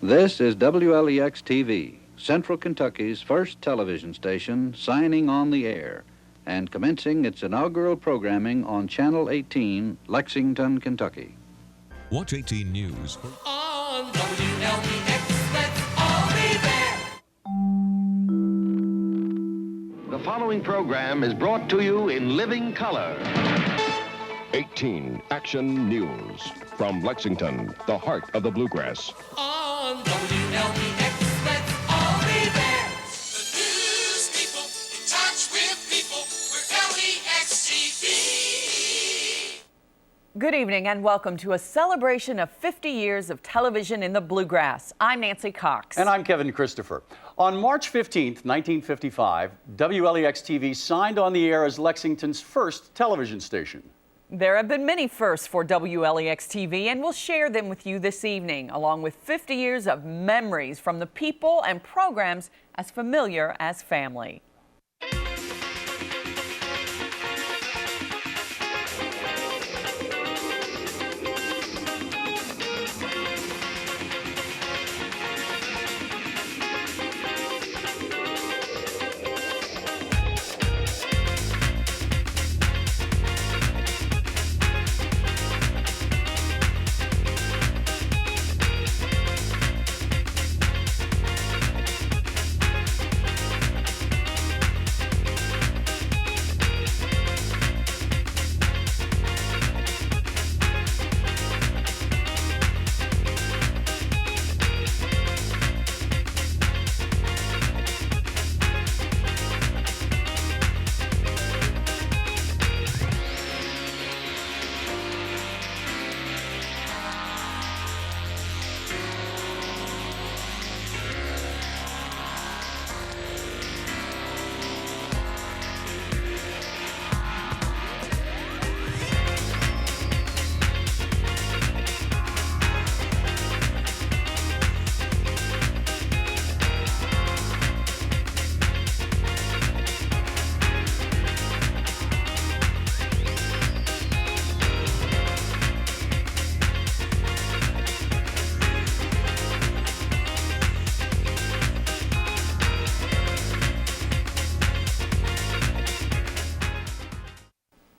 This is WLEX-TV, Central Kentucky's first television station, signing on the air and commencing its inaugural programming on Channel 18, Lexington, Kentucky. Watch 18 News on WLEX. Let's all be there. The following program is brought to you in living color. 18 Action News from Lexington, the heart of the bluegrass. On WLEX, let's all be there. The news people, in touch with people, we're WLEX-TV. Good evening and welcome to a celebration of 50 years of television in the bluegrass. I'm Nancy Cox. And I'm Kevin Christopher. On March 15th, 1955, WLEX-TV signed on the air as Lexington's first television station. There have been many firsts for WLEX-TV, and we'll share them with you this evening, along with 50 years of memories from the people and programs as familiar as family.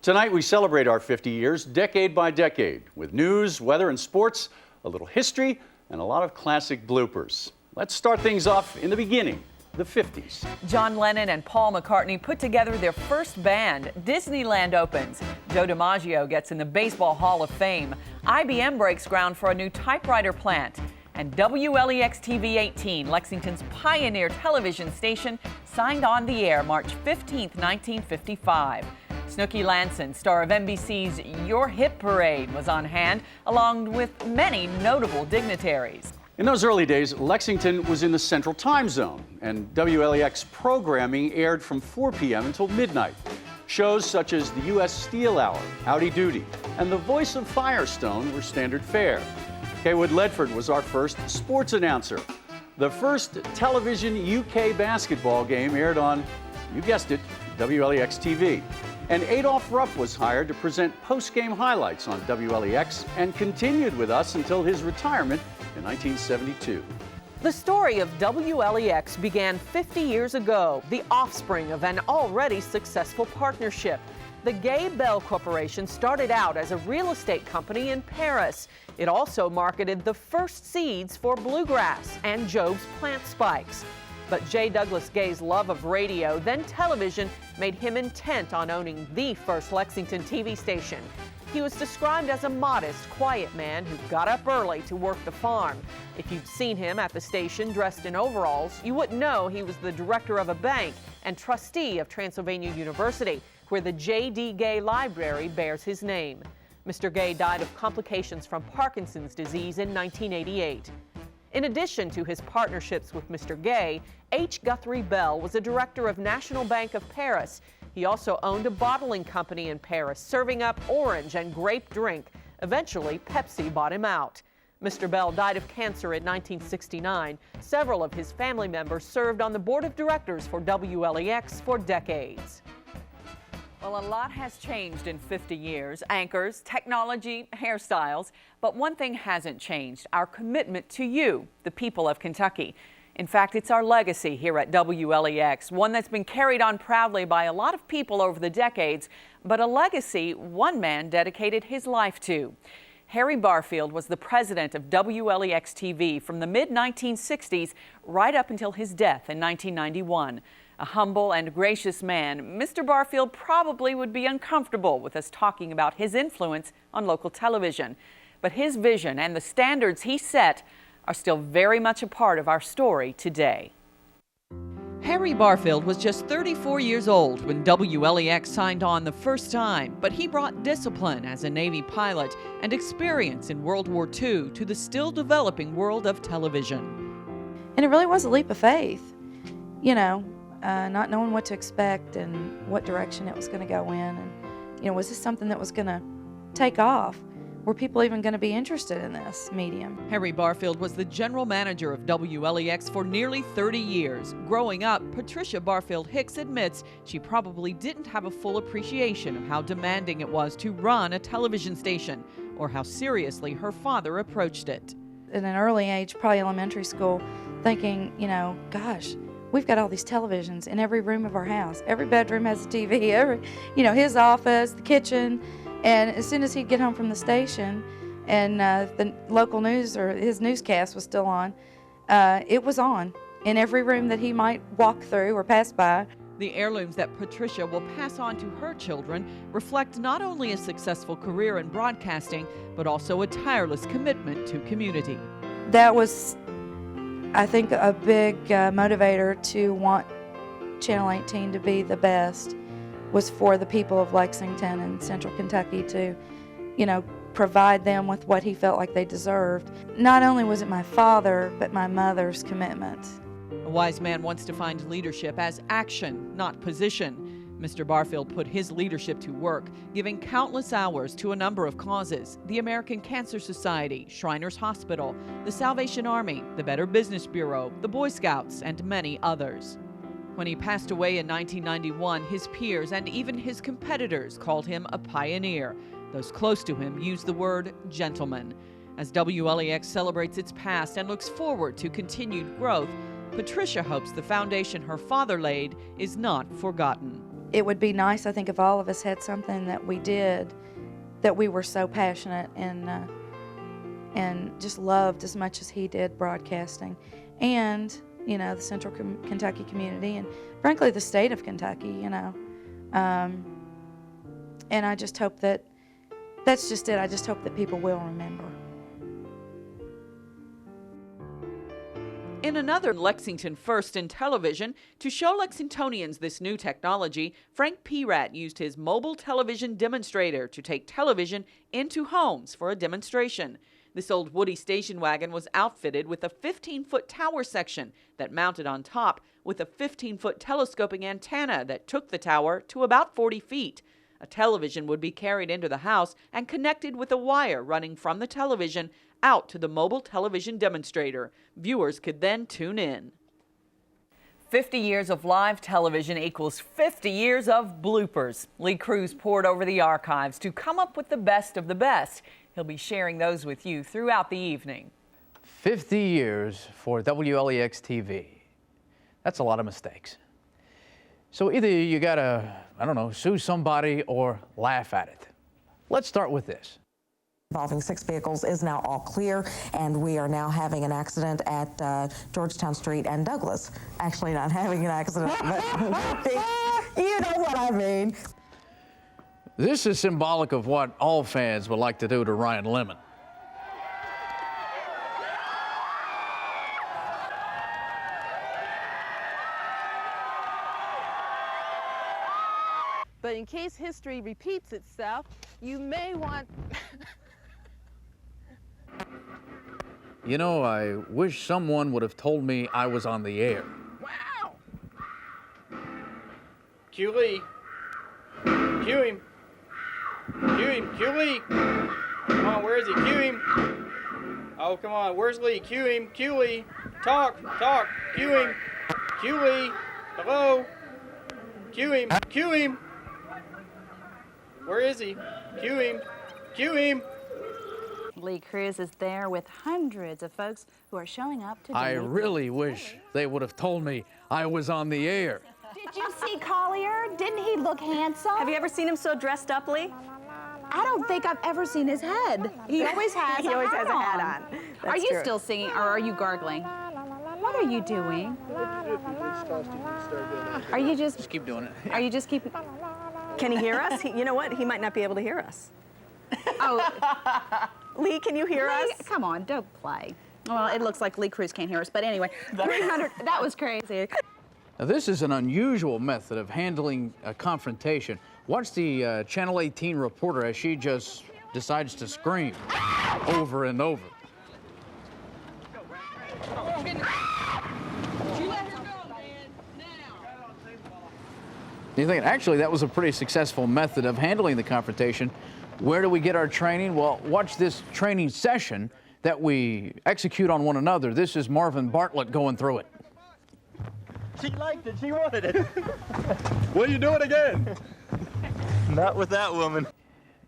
Tonight we celebrate our 50 years, decade by decade, with news, weather, and sports, a little history, and a lot of classic bloopers. Let's start things off in the beginning, the 50s. John Lennon and Paul McCartney put together their first band. Disneyland opens. Joe DiMaggio gets in the Baseball Hall of Fame. IBM breaks ground for a new typewriter plant. And WLEX-TV 18, Lexington's pioneer television station, signed on the air March 15, 1955. Snooki Lanson, star of NBC's Your Hit Parade, was on hand, along with many notable dignitaries. In those early days, Lexington was in the Central Time Zone, and WLEX programming aired from 4 p.m. until midnight. Shows such as the U.S. Steel Hour, Howdy Doody, and The Voice of Firestone were standard fare. Kaywood Ledford was our first sports announcer. The first television UK basketball game aired on, you guessed it, WLEX-TV. And Adolph Rupp was hired to present post-game highlights on WLEX and continued with us until his retirement in 1972. The story of WLEX began 50 years ago, the offspring of an already successful partnership. The Gay Bell Corporation started out as a real estate company in Paris. It also marketed the first seeds for bluegrass and Job's plant spikes. But J. Douglas Gay's love of radio, then television, made him intent on owning the first Lexington TV station. He was described as a modest, quiet man who got up early to work the farm. If you'd seen him at the station dressed in overalls, you wouldn't know he was the director of a bank and trustee of Transylvania University, where the J.D. Gay Library bears his name. Mr. Gay died of complications from Parkinson's disease in 1988. In addition to his partnerships with Mr. Gay, H. Guthrie Bell was a director of National Bank of Paris. He also owned a bottling company in Paris, serving up orange and grape drink. Eventually, Pepsi bought him out. Mr. Bell died of cancer in 1969. Several of his family members served on the board of directors for WLEX for decades. Well, a lot has changed in 50 years. Anchors, technology, hairstyles. But one thing hasn't changed: our commitment to you, the people of Kentucky. In fact, it's our legacy here at WLEX, one that's been carried on proudly by a lot of people over the decades, but a legacy one man dedicated his life to. Harry Barfield was the president of WLEX-TV from the mid-1960s right up until his death in 1991. A humble and gracious man, Mr. Barfield probably would be uncomfortable with us talking about his influence on local television. But his vision and the standards he set are still very much a part of our story today. Harry Barfield was just 34 years old when WLEX signed on the first time, but he brought discipline as a Navy pilot and experience in World War II to the still developing world of television. And it really was a leap of faith, you know, not knowing what to expect and what direction it was going to go in. And, you know, was this something that was going to take off? Were people even going to be interested in this medium? Harry Barfield was the general manager of WLEX for nearly 30 years. Growing up, Patricia Barfield Hicks admits she probably didn't have a full appreciation of how demanding it was to run a television station, or how seriously her father approached it. At an early age, probably elementary school, thinking, you know, gosh, we've got all these televisions in every room of our house. Every bedroom has a TV, his office, the kitchen. And as soon as he'd get home from the station and the local news or his newscast was still on, it was on in every room that he might walk through or pass by. The heirlooms that Patricia will pass on to her children reflect not only a successful career in broadcasting, but also a tireless commitment to community. That was, I think, a big motivator to want Channel 18 to be the best, was for the people of Lexington and Central Kentucky to, provide them with what he felt like they deserved. Not only was it my father, but my mother's commitment. A wise man wants to find leadership as action, not position. Mr. Barfield put his leadership to work, giving countless hours to a number of causes: the American Cancer Society, Shriners Hospital, the Salvation Army, the Better Business Bureau, the Boy Scouts, and many others. When he passed away in 1991, his peers and even his competitors called him a pioneer. Those close to him used the word gentleman. As WLEX celebrates its past and looks forward to continued growth, Patricia hopes the foundation her father laid is not forgotten. It would be nice, I think, if all of us had something that we did that we were so passionate and just loved as much as he did broadcasting. And the Central Kentucky community, and frankly the state of Kentucky, and I just hope that that's just it. I just hope that people will remember. In another Lexington first in television, to show Lexingtonians this new technology, Frank Perat used his mobile television demonstrator to take television into homes for a demonstration. This old Woody station wagon was outfitted with a 15-foot tower section that mounted on top, with a 15-foot telescoping antenna that took the tower to about 40 feet. A television would be carried into the house and connected with a wire running from the television out to the mobile television demonstrator. Viewers could then tune in. 50 years of live television equals 50 years of bloopers. Lee Cruz pored over the archives to come up with the best of the best. He'll be sharing those with you throughout the evening. 50 years for WLEX-TV. That's a lot of mistakes. So either you gotta, sue somebody or laugh at it. Let's start with this. Involving 6 vehicles is now all clear, and we are now having an accident at Georgetown Street and Douglas. Actually not having an accident, but you know what I mean. This is symbolic of what all fans would like to do to Ryan Lemon. But in case history repeats itself, you may want... I wish someone would have told me I was on the air. Wow! Cue Lee. Cue him. Cue him. Cue Lee. Come on, where is he? Cue him. Oh, come on. Where's Lee? Cue him. Cue Lee. Talk. Cue him. Cue Lee. Hello. Cue him. Cue him. Where is he? Cue him. Cue him. Lee Cruz is there with hundreds of folks who are showing up to I donate really wish they would have told me I was on the air. Did you see Collier? Didn't he look handsome? Have you ever seen him so dressed up, Lee? I don't think I've ever seen his head. He always has He always has a hat on. Are you still singing or are you gargling? What are you doing? Are you just keep doing it? Are you just keep? Can he hear us? You know what? He might not be able to hear us. Oh, Lee, can you hear us? come on, don't play. Well, it looks like Lee Cruz can't hear us, but anyway, 300. That was crazy. Now, this is an unusual method of handling a confrontation. Watch the Channel 18 reporter as she just decides to scream over and over. You think, actually, that was a pretty successful method of handling the confrontation. Where do we get our training? Well, watch this training session that we execute on one another. This is Marvin Bartlett going through it. She liked it. She wanted it. Will you do it again? Not with that woman.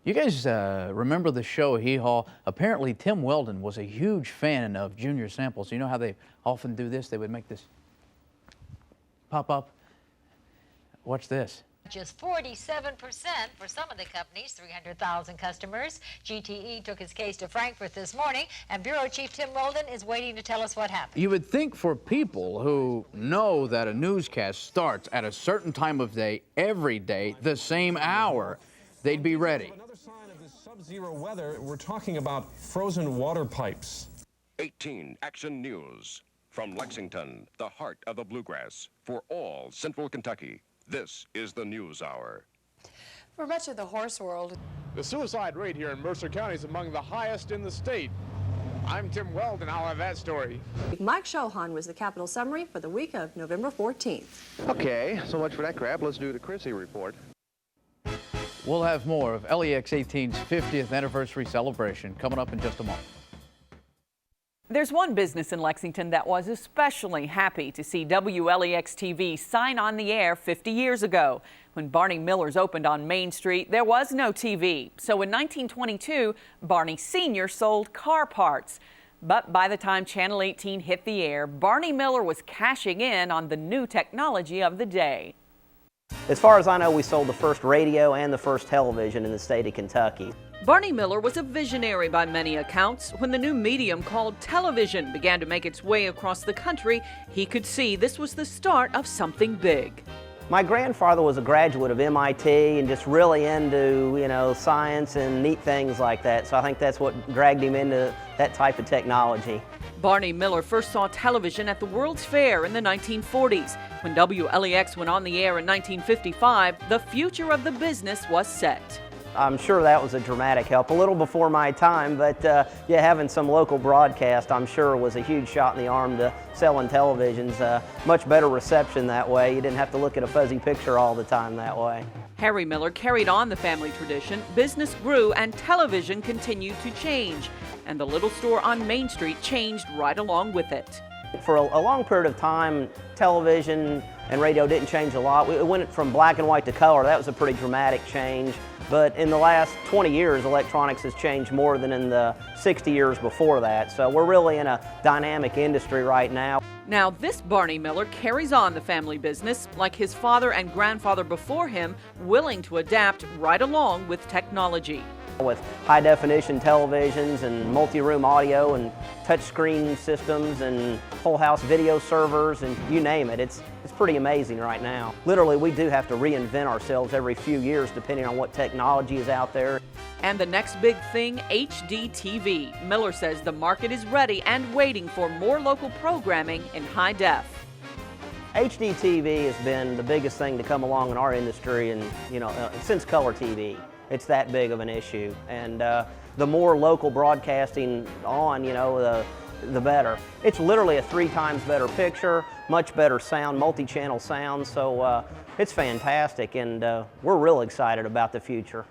You guys remember the show Hee Haw? Apparently, Tim Weldon was a huge fan of Junior Samples. You know how they often do this? They would make this pop up. Watch this. Just 47% for some of the companies, 300,000 customers. GTE took its case to Frankfurt this morning, and Bureau Chief Tim Weldon is waiting to tell us what happened. You would think for people who know that a newscast starts at a certain time of day, every day, the same hour, they'd be ready. Another sign of this sub-zero weather, we're talking about frozen water pipes. 18 Action News. From Lexington, the heart of the bluegrass, for all Central Kentucky. This is the News Hour. For much of the horse world, the suicide rate here in Mercer County is among the highest in the state. I'm Tim Weldon. I'll have that story. Mike Shohan was the Capitol Summary for the week of November 14th. Okay, so much for that crap. Let's do the Chrissy report. We'll have more of LEX-18's 50th anniversary celebration coming up in just a moment. There's one business in Lexington that was especially happy to see WLEX-TV sign on the air 50 years ago. When Barney Miller's opened on Main Street, there was no TV. So in 1922, Barney Sr. sold car parts. But by the time Channel 18 hit the air, Barney Miller was cashing in on the new technology of the day. As far as I know, we sold the first radio and the first television in the state of Kentucky. Barney Miller was a visionary by many accounts. When the new medium called television began to make its way across the country, he could see this was the start of something big. My grandfather was a graduate of MIT and just really into, science and neat things like that. So I think that's what dragged him into that type of technology. Barney Miller first saw television at the World's Fair in the 1940s. When WLEX went on the air in 1955, the future of the business was set. I'm sure that was a dramatic help, a little before my time, but having some local broadcast, I'm sure, was a huge shot in the arm to selling televisions. Much better reception that way. You didn't have to look at a fuzzy picture all the time that way. Harry Miller carried on the family tradition. Business grew and television continued to change. And the little store on Main Street changed right along with it. For a long period of time, television and radio didn't change a lot. It went from black and white to color. That was a pretty dramatic change. But in the last 20 years, electronics has changed more than in the 60 years before that. So we're really in a dynamic industry right now. Now, this Barney Miller carries on the family business like his father and grandfather before him, willing to adapt right along with technology. With high-definition televisions and multi-room audio and touchscreen systems and whole house video servers and you name it, it's pretty amazing right now. Literally, we do have to reinvent ourselves every few years depending on what technology is out there. And the next big thing, HD TV. Miller says the market is ready and waiting for more local programming in high def. HD TV has been the biggest thing to come along in our industry and, since color TV. It's that big of an issue, and the more local broadcasting on, the better. It's literally a 3 times better picture, much better sound, multi-channel sound, so it's fantastic, and we're real excited about the future.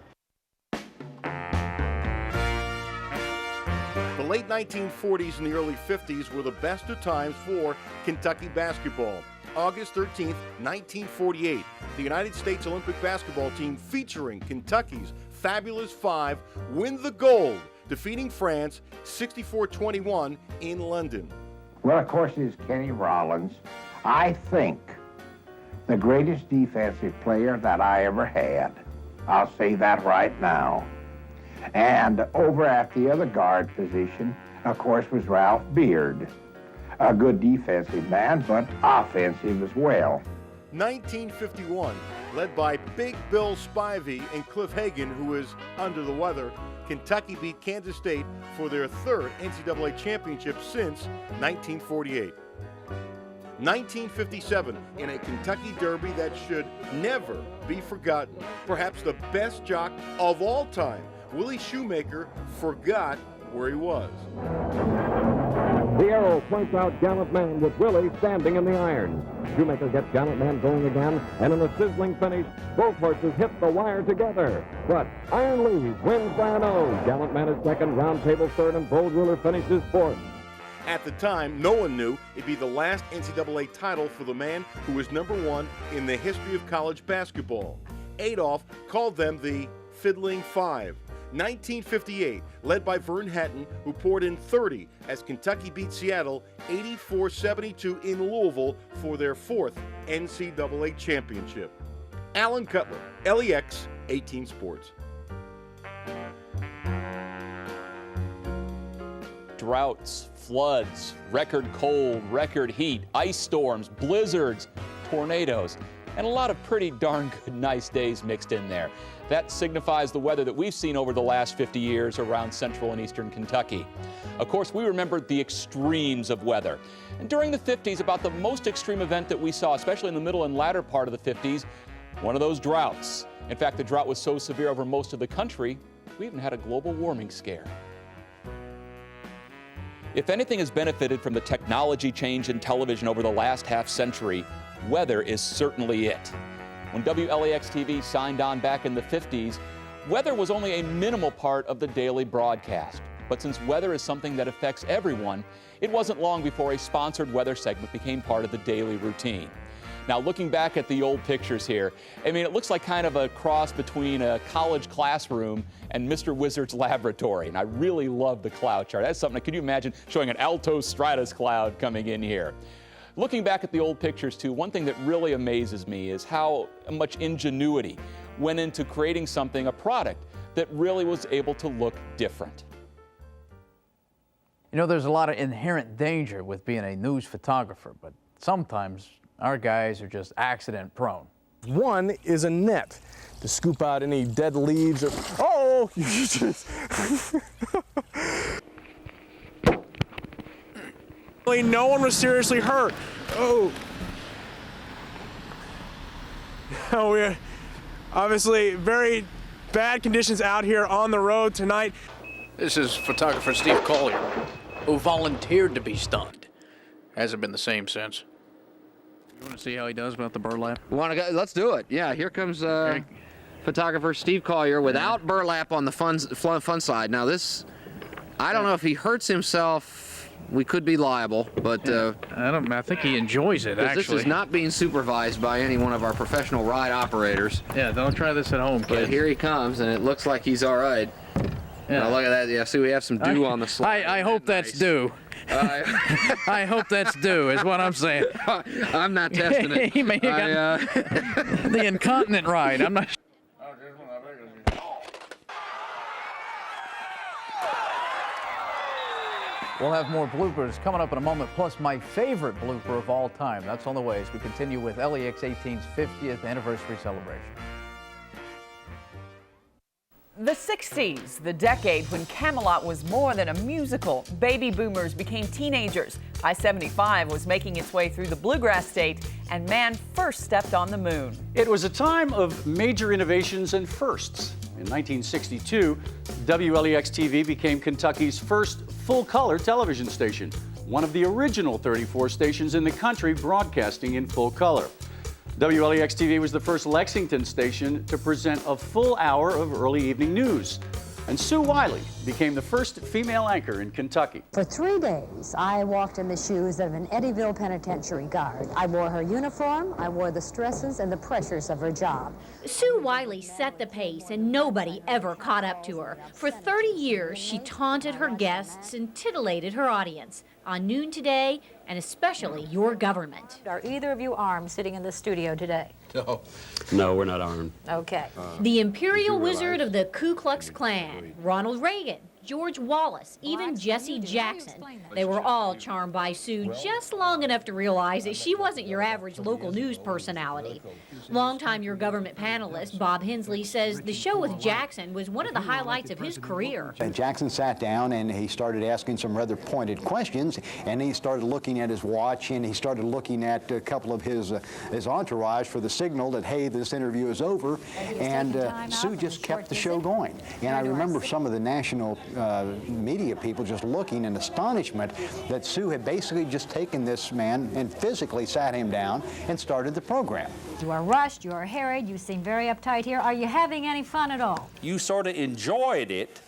The late 1940s and the early 50s were the best of times for Kentucky basketball. August 13th, 1948. The United States Olympic basketball team, featuring Kentucky's Fabulous Five, win the gold, defeating France 64-21 in London. Well, of course, is Kenny Rollins. I think the greatest defensive player that I ever had. I'll say that right now. And over at the other guard position, of course, was Ralph Beard. A good defensive man, but offensive as well. 1951, led by Big Bill Spivey and Cliff Hagan, who was under the weather, Kentucky beat Kansas State for their third NCAA championship since 1948. 1957, in a Kentucky Derby that should never be forgotten, perhaps the best jock of all time, Willie Shoemaker, forgot where he was. The arrow points out Gallant Man with Willie standing in the irons. Shoemaker gets Gallant Man going again, and in a sizzling finish, both horses hit the wire together. But Iron Leaves wins by a nose. Gallant Man is second, Round Table third, and Bold Ruler finishes fourth. At the time, no one knew it'd be the last NCAA title for the man who was #1 in the history of college basketball. Adolph called them the Fiddling Five. 1958, led by Vern Hatton, who poured in 30 as Kentucky beat Seattle 84-72 in Louisville for their fourth NCAA championship. Alan Cutler, LEX 18 Sports. Droughts, floods, record cold, record heat, ice storms, blizzards, tornadoes, and a lot of pretty darn good nice days mixed in there. That signifies the weather that we've seen over the last 50 years around central and eastern Kentucky. Of course, we remember the extremes of weather. And during the 50s, about the most extreme event that we saw, especially in the middle and latter part of the 50s, one of those droughts. In fact, the drought was so severe over most of the country, we even had a global warming scare. If anything has benefited from the technology change in television over the last half century, weather is certainly it. When WLEX-TV signed on back in the 50s, weather was only a minimal part of the daily broadcast. But since weather is something that affects everyone, it wasn't long before a sponsored weather segment became part of the daily routine. Now, looking back at the old pictures here, I mean, it looks like kind of a cross between a college classroom and Mr. Wizard's laboratory. And I really love the cloud chart. That's something, can you imagine showing an alto stratus cloud coming in here? Looking back at the old pictures, too, one thing that really amazes me is how much ingenuity went into creating something, a product, that really was able to look different. You know, there's a lot of inherent danger with being a news photographer, but sometimes our guys are just accident prone. One is a net to scoop out any dead leaves or, oh, you just. No one was seriously hurt. Oh. We're obviously very bad conditions out here on the road tonight. This is photographer Steve Collier, who volunteered to be stunned. Hasn't been the same since. You want to see how he does about the burlap? Want to go? Let's do it. Yeah, here comes photographer Steve Collier without burlap on the fun side. Now this, I don't know if he hurts himself. We could be liable, but I think he enjoys it. Actually, this is not being supervised by any one of our professional ride operators. Yeah, don't try this at home, kids. But here he comes, and it looks like he's all right. Yeah. Now look at that. Yeah, see, we have some dew on the slide. I hope that's due. I hope that's due, is what I'm saying. I'm not testing it. He may have got the incontinent ride. I'm not. We'll have more bloopers coming up in a moment, plus my favorite blooper of all time. That's on the way as we continue with LEX 18's 50th anniversary celebration. The 60s, the decade when Camelot was more than a musical. Baby boomers became teenagers. I-75 was making its way through the bluegrass state, and man first stepped on the moon. It was a time of major innovations and firsts. In 1962, WLEX-TV became Kentucky's first full-color television station, one of the original 34 stations in the country broadcasting in full color. WLEX-TV was the first Lexington station to present a full hour of early evening news. And Sue Wiley became the first female anchor in Kentucky. For 3 days, I walked in the shoes of an Eddyville penitentiary guard. I wore her uniform, I wore the stresses and the pressures of her job. Sue Wiley set the pace, and nobody ever caught up to her. For 30 years, she taunted her guests and titillated her audience. On Noon Today, and especially your government. Are either of you armed sitting in the studio today? No. No, we're not armed. Okay. The Imperial Wizard of the Ku Klux Klan, Ronald Reagan, George Wallace, even Jesse Jackson. They were all charmed by Sue just long enough to realize that she wasn't your average local news personality. Longtime Your Government panelist Bob Hensley says the show with Jackson was one of the highlights of his career. Jackson sat down and he started asking some rather pointed questions, and he started looking at his watch, and he started looking at a couple of his entourage for the signal that, hey, this interview is over, and Sue just kept the show going. And I remember some of the national media people just looking in astonishment that Sue had basically just taken this man and physically sat him down and started the program. You are rushed, you are harried, you seem very uptight here. Are you having any fun at all? You sort of enjoyed it,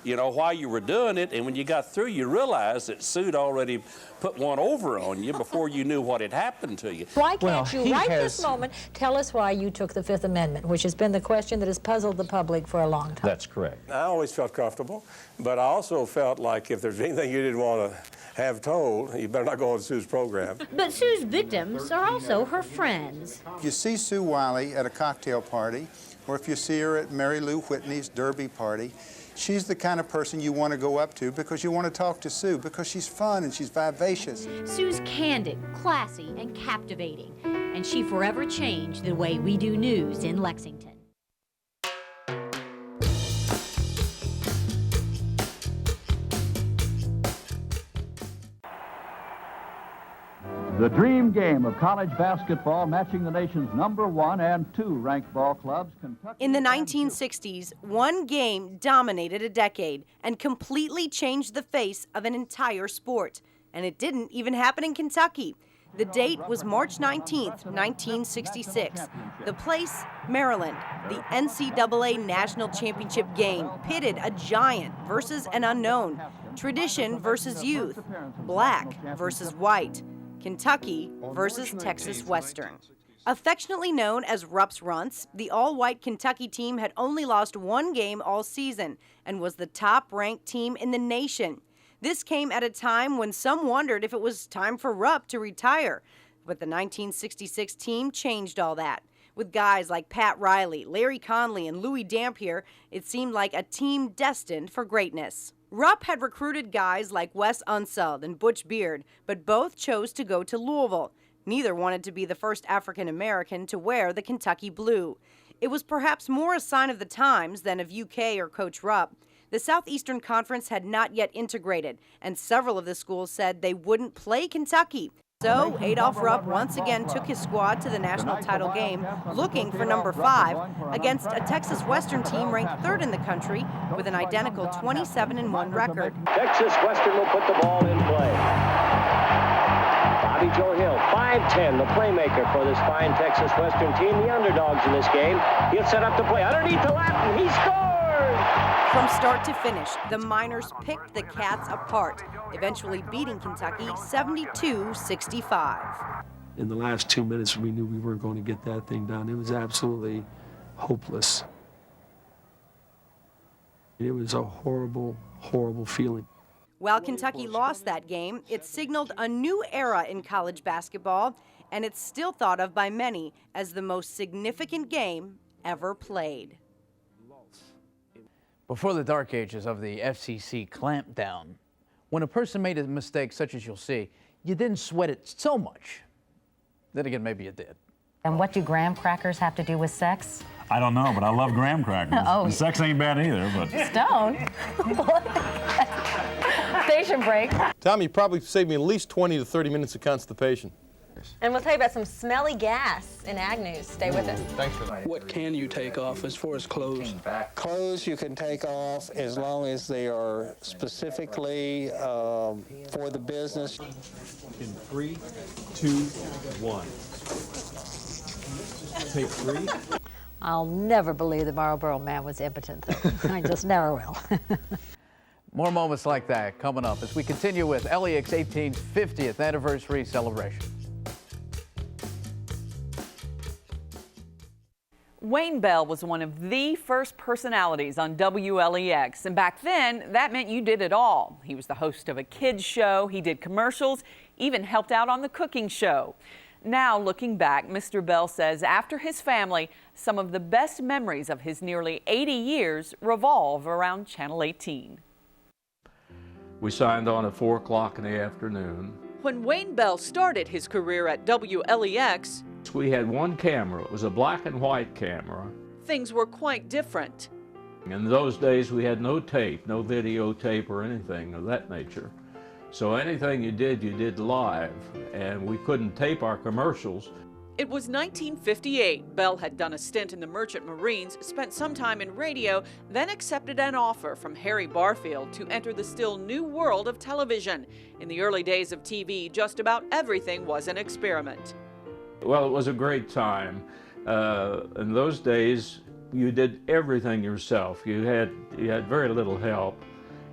you know, while you were doing it, and when you got through, you realized that Sue'd already put one over on you before you knew what had happened to you. Why can't you, right this moment, tell us why you took the Fifth Amendment, which has been the question that has puzzled the public for a long time? That's correct. I always felt comfortable, but I also felt like if there's anything you didn't want to have told, you better not go on Sue's program. But Sue's victims are also her friends. If you see Sue Wiley at a cocktail party, or if you see her at Mary Lou Whitney's derby party, she's the kind of person you want to go up to because you want to talk to Sue because she's fun and she's vivacious. Sue's candid, classy, and captivating, and she forever changed the way we do news in Lexington. The dream game of college basketball, matching the nation's #1 and 2 ranked ball clubs. Kentucky. In the 1960s, one game dominated a decade and completely changed the face of an entire sport. And it didn't even happen in Kentucky. The date was March 19th, 1966. The place, Maryland. The NCAA National Championship game pitted a giant versus an unknown. Tradition versus youth. Black versus white. Kentucky versus Texas Western. Affectionately known as Rupp's Runts, the all-white Kentucky team had only lost one game all season and was the top-ranked team in the nation. This came at a time when some wondered if it was time for Rupp to retire, but the 1966 team changed all that. With guys like Pat Riley, Larry Conley, and Louis Dampier, it seemed like a team destined for greatness. Rupp had recruited guys like Wes Unseld and Butch Beard, but both chose to go to Louisville. Neither wanted to be the first African American to wear the Kentucky blue. It was perhaps more a sign of the times than of UK or Coach Rupp. The Southeastern Conference had not yet integrated, and several of the schools said they wouldn't play Kentucky. So Adolph Rupp once again took his squad to the national title game, looking for #5 against a Texas Western team ranked 3rd in the country with an identical 27-1 record. Texas Western will put the ball in play. Bobby Joe Hill, 5'10", the playmaker for this fine Texas Western team, the underdogs in this game. He'll set up the play underneath the lap, and he scores! From start to finish, the Miners picked the Cats apart, eventually beating Kentucky 72-65. In the last 2 minutes, we knew we weren't going to get that thing done. It was absolutely hopeless. It was a horrible, horrible feeling. While Kentucky lost that game, it signaled a new era in college basketball, and it's still thought of by many as the most significant game ever played. Before the dark ages of the FCC clampdown, when a person made a mistake such as you'll see, you didn't sweat it so much. Then again, maybe you did. And what do graham crackers have to do with sex? I don't know, but I love graham crackers. Oh. And sex ain't bad either, but... Stone. Station break. Tommy, you probably saved me at least 20 to 30 minutes of constipation. And we'll tell you about some smelly gas in Ag News. Stay with us. Thanks for that. What can you take off as far as clothes? Clothes you can take off as long as they are specifically for the business. In 3, 2, 1. Take 3. I'll never believe the Marlboro Man was impotent, though. I just never will. More moments like that coming up as we continue with LEX 18's 50th anniversary celebration. Wayne Bell was one of the first personalities on WLEX, and back then, that meant you did it all. He was the host of a kids show, he did commercials, even helped out on the cooking show. Now, looking back, Mr. Bell says after his family, some of the best memories of his nearly 80 years revolve around Channel 18. We signed on at 4 o'clock in the afternoon. When Wayne Bell started his career at WLEX, We had one camera. It was a black and white camera. things were quite different. In those days, we had no tape, no videotape or anything of that nature. So anything you did live, and we couldn't tape our commercials. It was 1958. Bell had done a stint in the Merchant Marines, spent some time in radio, then accepted an offer from Harry Barfield to enter the still new world of television. In the early days of TV, just about everything was an experiment. Well, it was a great time. In those days, you did everything yourself. You had very little help.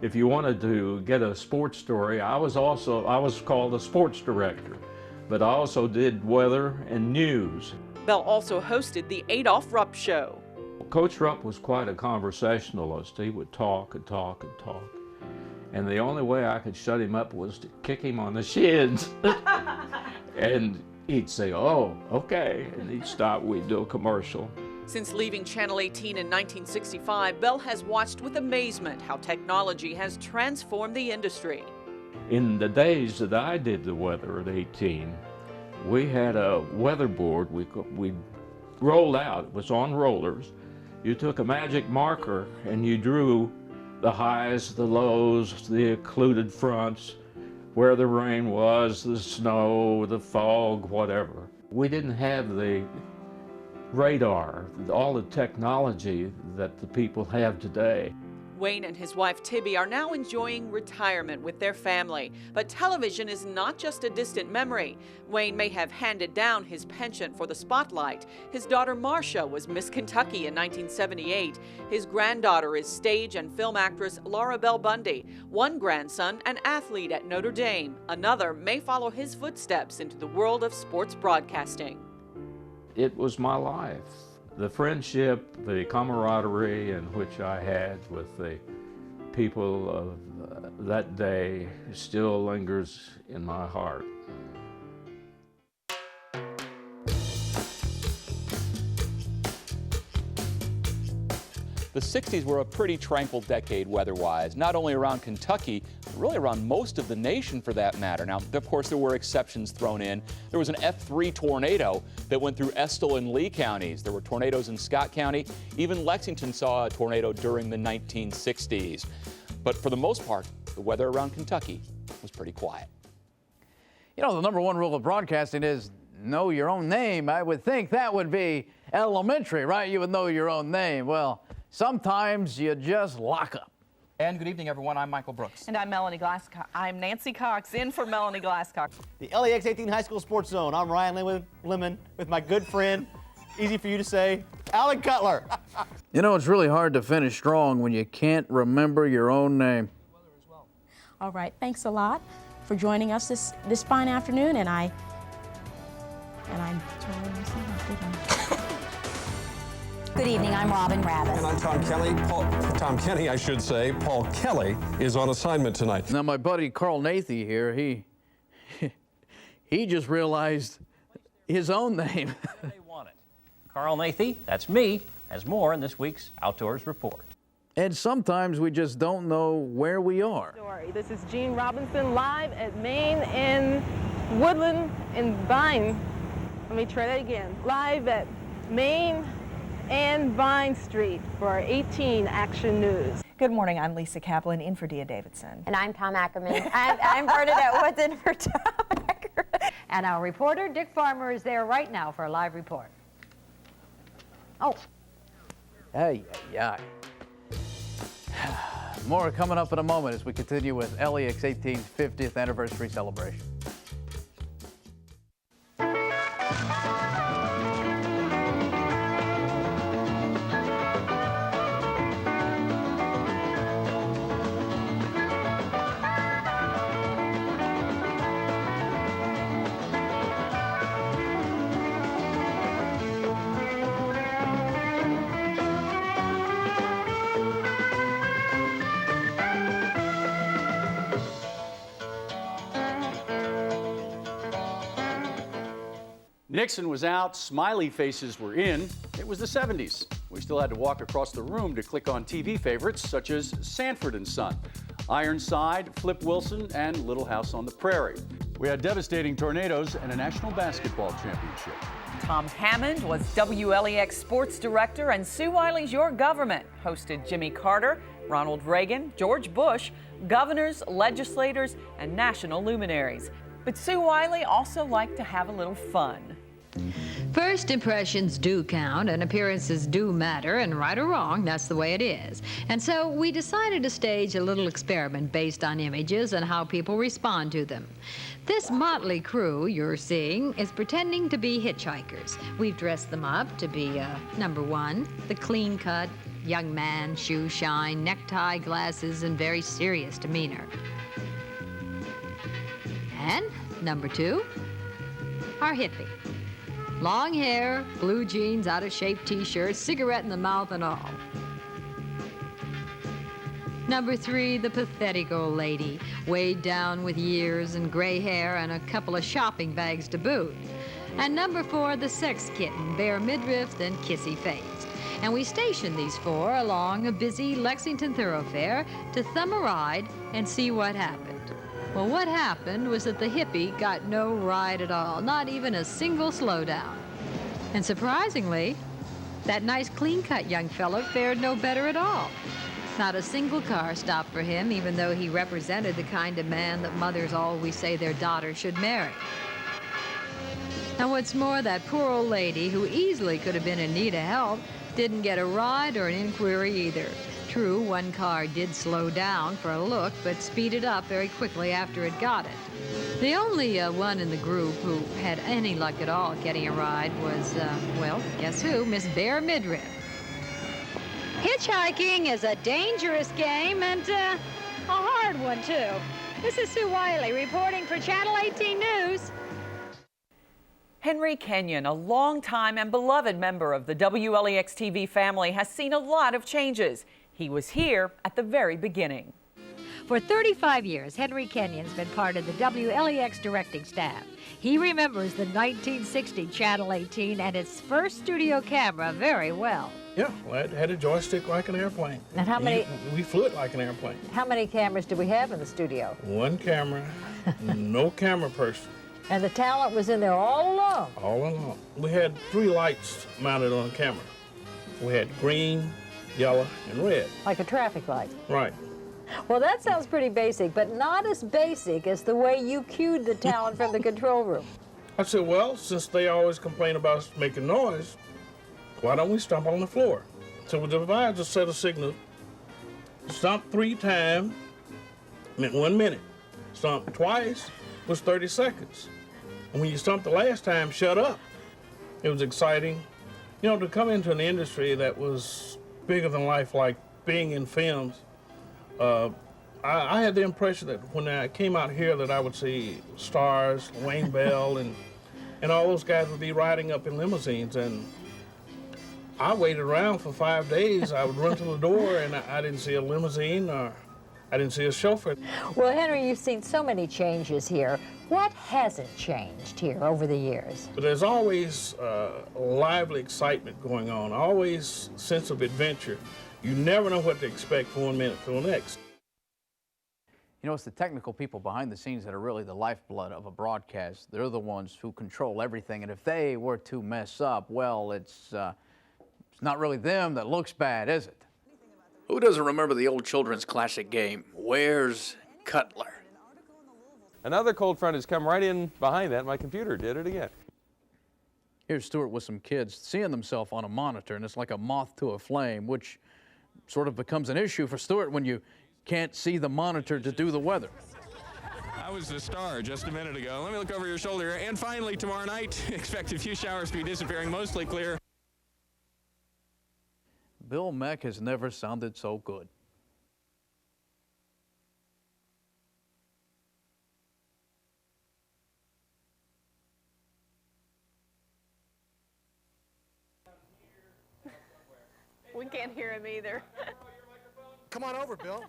If you wanted to get a sports story, I was called a sports director, but I also did weather and news. Bell also hosted the Adolph Rupp Show. Coach Rupp was quite a conversationalist. He would talk and talk and talk. And the only way I could shut him up was to kick him on the shins. And he'd say, "Oh, okay," and he'd stop, we'd do a commercial. Since leaving Channel 18 in 1965, Bell has watched with amazement how technology has transformed the industry. In the days that I did the weather at 18, we had a weather board we rolled out. It was on rollers. You took a magic marker and you drew the highs, the lows, the occluded fronts, where the rain was, the snow, the fog, whatever. We didn't have the radar, all the technology that the people have today. Wayne and his wife Tibby are now enjoying retirement with their family. But television is not just a distant memory. Wayne may have handed down his penchant for the spotlight. His daughter Marcia was Miss Kentucky in 1978. His granddaughter is stage and film actress Laura Bell Bundy. One grandson, an athlete at Notre Dame. Another may follow his footsteps into the world of sports broadcasting. It was my life. The friendship, the camaraderie in which I had with the people of that day still lingers in my heart. The 60s were a pretty tranquil decade weather-wise, not only around Kentucky, but really around most of the nation for that matter. Now, of course, there were exceptions thrown in. There was an F3 tornado that went through Estill and Lee counties. There were tornadoes in Scott County. Even Lexington saw a tornado during the 1960s. But for the most part, the weather around Kentucky was pretty quiet. You know, the number one rule of broadcasting is know your own name. I would think that would be elementary, right? You would know your own name. Well, sometimes you just lock up. And good evening, everyone. I'm Michael Brooks. And I'm Melanie Glasscock. I'm Nancy Cox, in for Melanie Glasscock. The LEX 18 High School Sports Zone. I'm Ryan Lemon with my good friend, easy for you to say, Alan Cutler. You know, it's really hard to finish strong when you can't remember your own name. All right, thanks a lot for joining us this fine afternoon, and I'm Good evening, I'm Robin Rabbit. And I'm Tom Kelly. Tom Kenny, I should say. Paul Kelly is on assignment tonight. Now, my buddy Carl Nathy here, he just realized his own name. Carl Nathy, that's me, has more in this week's Outdoors Report. And sometimes we just don't know where we are. This is Jean Robinson live at Maine in Woodland in Vine. Let me try that again. Live at Maine and Vine Street for 18 Action News. Good morning. I'm Lisa Kaplan, in for Dia Davidson. And I'm Tom Ackerman. I'm Bernadette Woods, in for Tom Ackerman. And our reporter, Dick Farmer, is there right now for a live report. Oh. Hey. More coming up in a moment as we continue with LEX 18's 50th anniversary celebration. Nixon was out, smiley faces were in. It was the 70s. We still had to walk across the room to click on TV favorites such as Sanford and Son, Ironside, Flip Wilson, and Little House on the Prairie. We had devastating tornadoes and a national basketball championship. Tom Hammond was WLEX sports director, and Sue Wiley's Your Government hosted Jimmy Carter, Ronald Reagan, George Bush, governors, legislators, and national luminaries. But Sue Wiley also liked to have a little fun. First impressions do count and appearances do matter, and right or wrong, that's the way it is. And so we decided to stage a little experiment based on images and how people respond to them. This motley crew you're seeing is pretending to be hitchhikers. We've dressed them up to be, number one, the clean-cut, young man, shoe shine, necktie, glasses, and very serious demeanor. And number two, our hippie. Long hair, blue jeans, out-of-shape t-shirt, cigarette in the mouth and all. Number three, the pathetic old lady, weighed down with years and gray hair and a couple of shopping bags to boot. And number four, the sex kitten, bare midriff and kissy face. And we stationed these four along a busy Lexington thoroughfare to thumb a ride and see what happened. Well, what happened was that the hippie got no ride at all, not even a single slowdown. And surprisingly, that nice clean-cut young fellow fared no better at all. Not a single car stopped for him, even though he represented the kind of man that mothers always say their daughters should marry. And what's more, that poor old lady, who easily could have been in need of help, didn't get a ride or an inquiry either. True, one car did slow down for a look, but speeded up very quickly after it got it. The only one in the group who had any luck at all getting a ride was, well, guess who? Miss Bare Midriff. Hitchhiking is a dangerous game and a hard one, too. This is Sue Wiley reporting for Channel 18 News. Henry Kenyon, a longtime and beloved member of the WLEX-TV family, has seen a lot of changes. He was here at the very beginning. For 35 years, Henry Kenyon's been part of the WLEX directing staff. He remembers the 1960 Channel 18 and its first studio camera very well. Yeah, well, it had a joystick like an airplane. And how many? We flew it like an airplane. How many cameras do we have in the studio? One camera, no camera person. And the talent was in there all along? All along. We had 3 lights mounted on the camera. We had green, yellow, and red. Like a traffic light? Right. Well, that sounds pretty basic, but not as basic as the way you cued the talent from the control room. I said, well, since they always complain about us making noise, why don't we stomp on the floor? So we devised a set of signals. Stomp 3 times meant 1 minute. Stomp twice was 30 seconds. And when you stomp the last time, shut up. It was exciting. You know, to come into an industry that was bigger than life, like being in films, I had the impression that when I came out here that I would see stars, Wayne Bell, and all those guys would be riding up in limousines. And I waited around for 5 days. I would run to the door, and I didn't see a limousine, or I didn't see a chauffeur. Well, Henry, you've seen so many changes here. What hasn't changed here over the years? But there's always lively excitement going on, always sense of adventure. You never know what to expect from 1 minute to the next. You know, it's the technical people behind the scenes that are really the lifeblood of a broadcast. They're the ones who control everything, and if they were to mess up, well, it's not really them that looks bad, is it? Who doesn't remember the old children's classic game, Where's Cutler? Another cold front has come right in behind that. My computer did it again. Here's Stuart with some kids seeing themselves on a monitor, and it's like a moth to a flame, which sort of becomes an issue for Stuart when you can't see the monitor to do the weather. I was the star just a minute ago. Let me look over your shoulder. And finally, tomorrow night, expect a few showers to be disappearing, mostly clear. Bill Meck has never sounded so good. We can't hear him either. Come on over, Bill.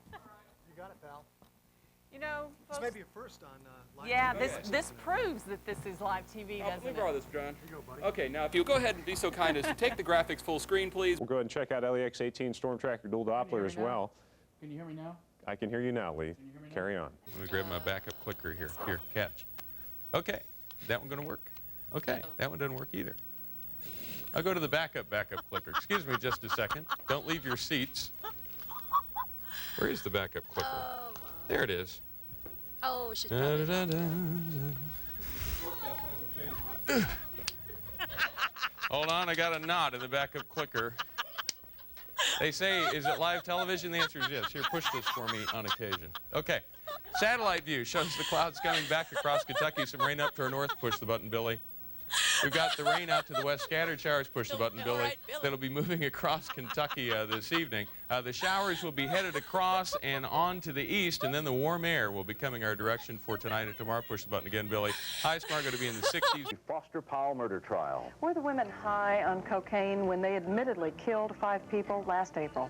You got it, pal. You know, this may be a first on live yeah, TV. this proves that this is live TV, doesn't Let me it? borrow this, John. Here you go, buddy. Okay, now if you'll go ahead and be so kind as to take the graphics full screen, please. We'll go ahead and check out LEX-18 Storm Tracker dual Doppler as well. Can you hear me now? I can hear you now, Lee. Carry on. Let me grab my backup clicker here. Here, catch. Okay, that one gonna work. Okay, that one doesn't work either. I'll go to the backup clicker. Excuse me just a second. Don't leave your seats. Where is the backup clicker? Oh, my. There it is. Oh, she's probably Hold on, I got a knot in the backup clicker. They say, is it live television? The answer is yes. Here, push this for me on occasion. Okay. Satellite view shows the clouds coming back across Kentucky. Some rain up to our north. Push the button, Billy. We've got the rain out to the west. Scattered showers. Push the button, Billy. Right, Billy. That'll be moving across Kentucky this evening. The showers will be headed across and on to the east, and then the warm air will be coming our direction for tonight and tomorrow. Push the button again, Billy. High tomorrow going to be in the 60s. Foster Powell murder trial. Were the women high on cocaine when they admittedly killed 5 people last April?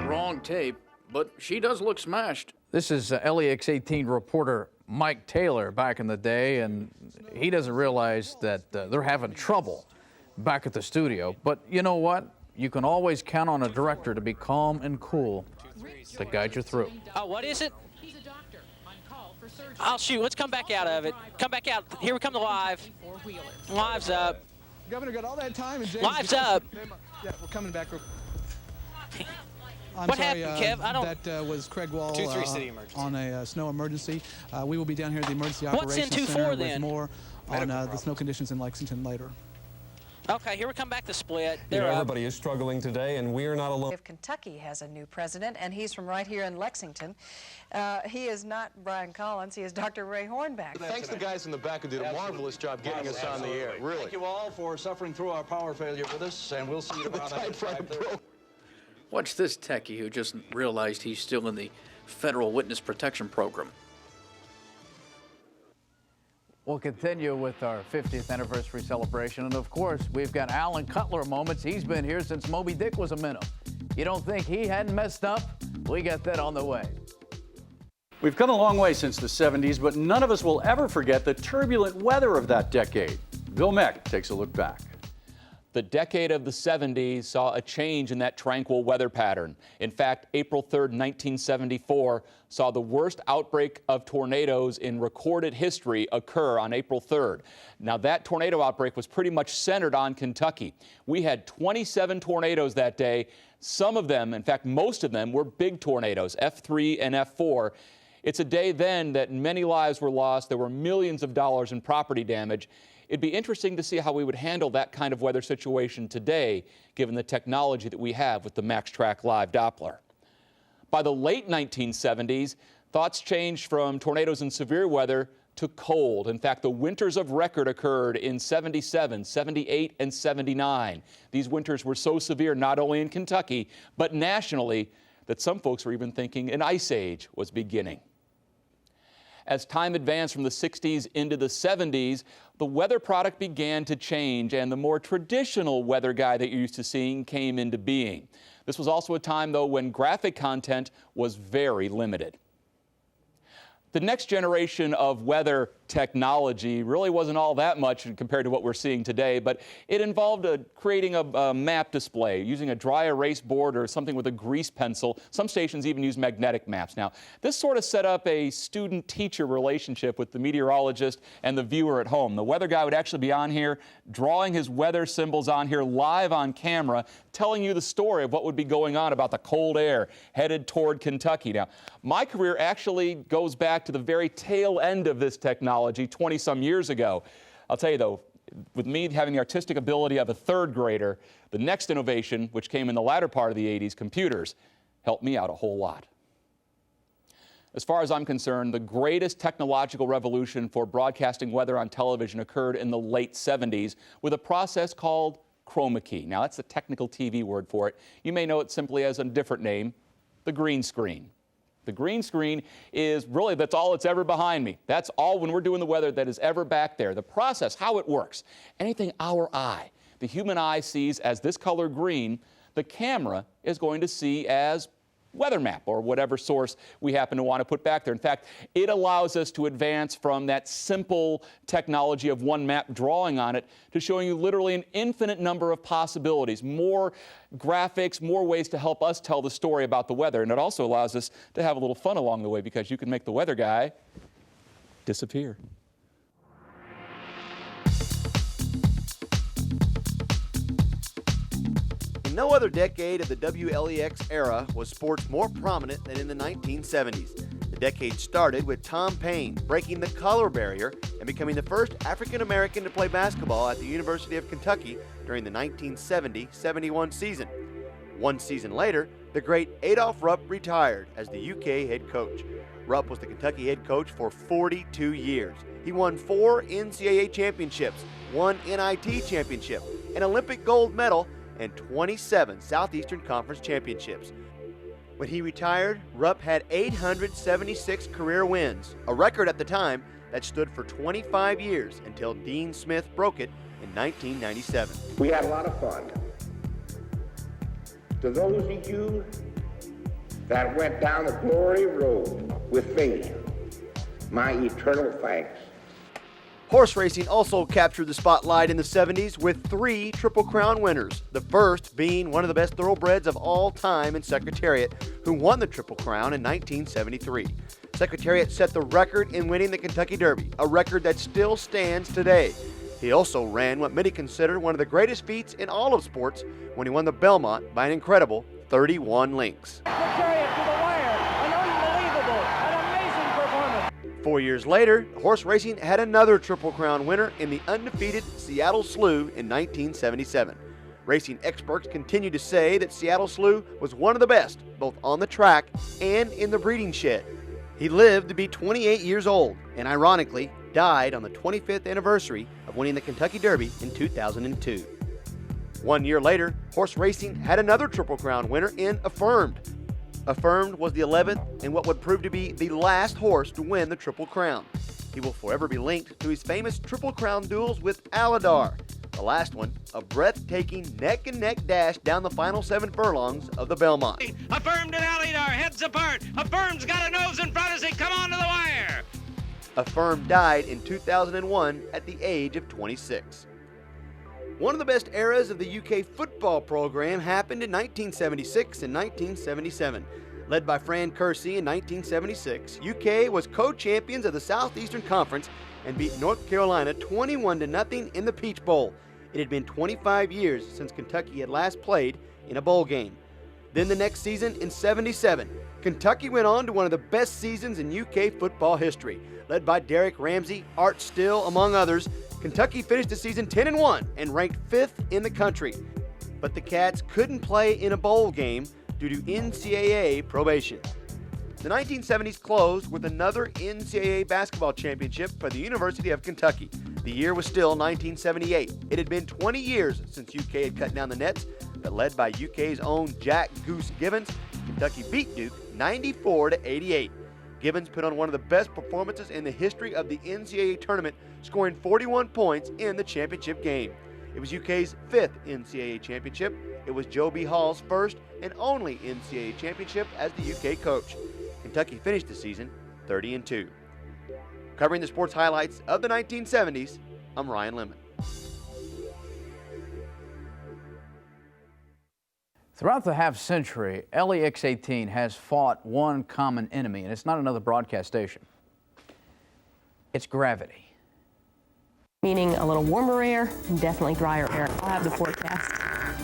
Wrong tape, but she does look smashed. This is LEX-18 reporter Mike Taylor back in the day, and he doesn't realize that they're having trouble back at the studio. But you know what? You can always count on a director to be calm and cool to guide you through. Oh, what is it? Oh, shoot, let's come back out of it. Come back out. Here we come to live. Live's up. Governor got all that time, and James Live's up. Yeah, we're coming back. I'm What sorry, happened, Kev? I don't. That was Craig Wall 2-3 city emergency. on a snow emergency. We will be down here at the Emergency What's in Operations 2-4 Center with then? more on the snow conditions in Lexington later. Okay, here we come back to split. You know, everybody is struggling today, and we are not alone. If Kentucky has a new president, and he's from right here in Lexington. He is not Brian Collins, he is Dr. Ray Hornback. Thanks to the guys in the back who did a marvelous job getting us on the air, really. Thank you all for suffering through our power failure with us, and we'll see you tomorrow night at 5:30. Watch this techie who just realized he's still in the Federal Witness Protection Program. We'll continue with our 50th anniversary celebration. And of course, we've got Alan Cutler moments. He's been here since Moby Dick was a minnow. You don't think he hadn't messed up? We got that on the way. We've come a long way since the 70s, but none of us will ever forget the turbulent weather of that decade. Bill Meck takes a look back. The decade of the 70s saw a change in that tranquil weather pattern. In fact, April 3rd, 1974 saw the worst outbreak of tornadoes in recorded history occur on April 3rd. Now, that tornado outbreak was pretty much centered on Kentucky. We had 27 tornadoes that day. Some of them, in fact, most of them were big tornadoes, F3 and F4. It's a day then that many lives were lost. There were millions of dollars in property damage. It'd be interesting to see how we would handle that kind of weather situation today, given the technology that we have with the MaxTrack Live Doppler. By the late 1970s, thoughts changed from tornadoes and severe weather to cold. In fact, the winters of record occurred in 77, 78, and 79. These winters were so severe, not only in Kentucky, but nationally, that some folks were even thinking an ice age was beginning. As time advanced from the 60s into the 70s, the weather product began to change, and the more traditional weather guy that you're used to seeing came into being. This was also a time, though, when graphic content was very limited. The next generation of weather technology really wasn't all that much compared to what we're seeing today, but it involved creating a map display using a dry erase board or something with a grease pencil. Some stations even use magnetic maps. Now, this sort of set up a student-teacher relationship with the meteorologist and the viewer at home. The weather guy would actually be on here, drawing his weather symbols on here live on camera, telling you the story of what would be going on about the cold air headed toward Kentucky. Now, my career actually goes back to the very tail end of this technology 20-some years ago. I'll tell you, though, with me having the artistic ability of a third grader, the next innovation, which came in the latter part of the 80s, computers, helped me out a whole lot. As far as I'm concerned, the greatest technological revolution for broadcasting weather on television occurred in the late 70s with a process called chroma key. Now, that's the technical TV word for it. You may know it simply as a different name, the green screen. The green screen is really, that's all that's ever behind me. That's all when we're doing the weather that is ever back there. The process, how it works, anything our eye, the human eye sees as this color green, the camera is going to see as weather map or whatever source we happen to want to put back there. In fact, it allows us to advance from that simple technology of one map drawing on it to showing you literally an infinite number of possibilities, more graphics, more ways to help us tell the story about the weather. And it also allows us to have a little fun along the way because you can make the weather guy disappear. No other decade of the WLEX era was sports more prominent than in the 1970s. The decade started with Tom Paine breaking the color barrier and becoming the first African American to play basketball at the University of Kentucky during the 1970-71 season. One season later, the great Adolph Rupp retired as the UK head coach. Rupp was the Kentucky head coach for 42 years. He won 4 NCAA championships, 1 NIT championship, an Olympic gold medal, and 27 Southeastern Conference championships. When he retired, Rupp had 876 career wins, a record at the time that stood for 25 years until Dean Smith broke it in 1997. We had a lot of fun. To those of you that went down the glory road with me, my eternal thanks. Horse racing also captured the spotlight in the 70s with 3 Triple Crown winners, the first being one of the best thoroughbreds of all time in Secretariat, who won the Triple Crown in 1973. Secretariat set the record in winning the Kentucky Derby, a record that still stands today. He also ran what many consider one of the greatest feats in all of sports when he won the Belmont by an incredible 31 lengths. Secretariat to the wire, an unbelievable, an amazing performance. 4 years later, horse racing had another Triple Crown winner in the undefeated Seattle Slew in 1977. Racing experts continue to say that Seattle Slew was one of the best, both on the track and in the breeding shed. He lived to be 28 years old and ironically died on the 25th anniversary of winning the Kentucky Derby in 2002. 1 year later, horse racing had another Triple Crown winner in Affirmed. Affirmed was the 11th and what would prove to be the last horse to win the Triple Crown. He will forever be linked to his famous Triple Crown duels with Aladar. The last one, a breathtaking neck-and-neck dash down the final 7 furlongs of the Belmont. Affirmed and Alidar, heads apart. Affirmed's got a nose in front as they come onto the wire. Affirmed died in 2001 at the age of 26. One of the best eras of the UK football program happened in 1976 and 1977. Led by Fran Kersey in 1976, UK was co-champions of the Southeastern Conference and beat North Carolina 21-0 in the Peach Bowl. It had been 25 years since Kentucky had last played in a bowl game. Then the next season in 77, Kentucky went on to one of the best seasons in UK football history. Led by Derek Ramsey, Art Still, among others, Kentucky finished the season 10-1 and ranked 5th in the country. But the Cats couldn't play in a bowl game due to NCAA probation. The 1970s closed with another NCAA basketball championship for the University of Kentucky. The year was still 1978. It had been 20 years since UK had cut down the nets, but led by UK's own Jack Goose Gibbons, Kentucky beat Duke 94-88. Gibbons put on one of the best performances in the history of the NCAA tournament, scoring 41 points in the championship game. It was UK's 5th NCAA championship. It was Joe B. Hall's first and only NCAA championship as the UK coach. Kentucky finished the season 30-2. Covering the sports highlights of the 1970s, I'm Ryan Lemon. Throughout the half century, LEX-18 has fought one common enemy, and it's not another broadcast station. It's gravity. Meaning a little warmer air, definitely drier air. I'll have the forecast.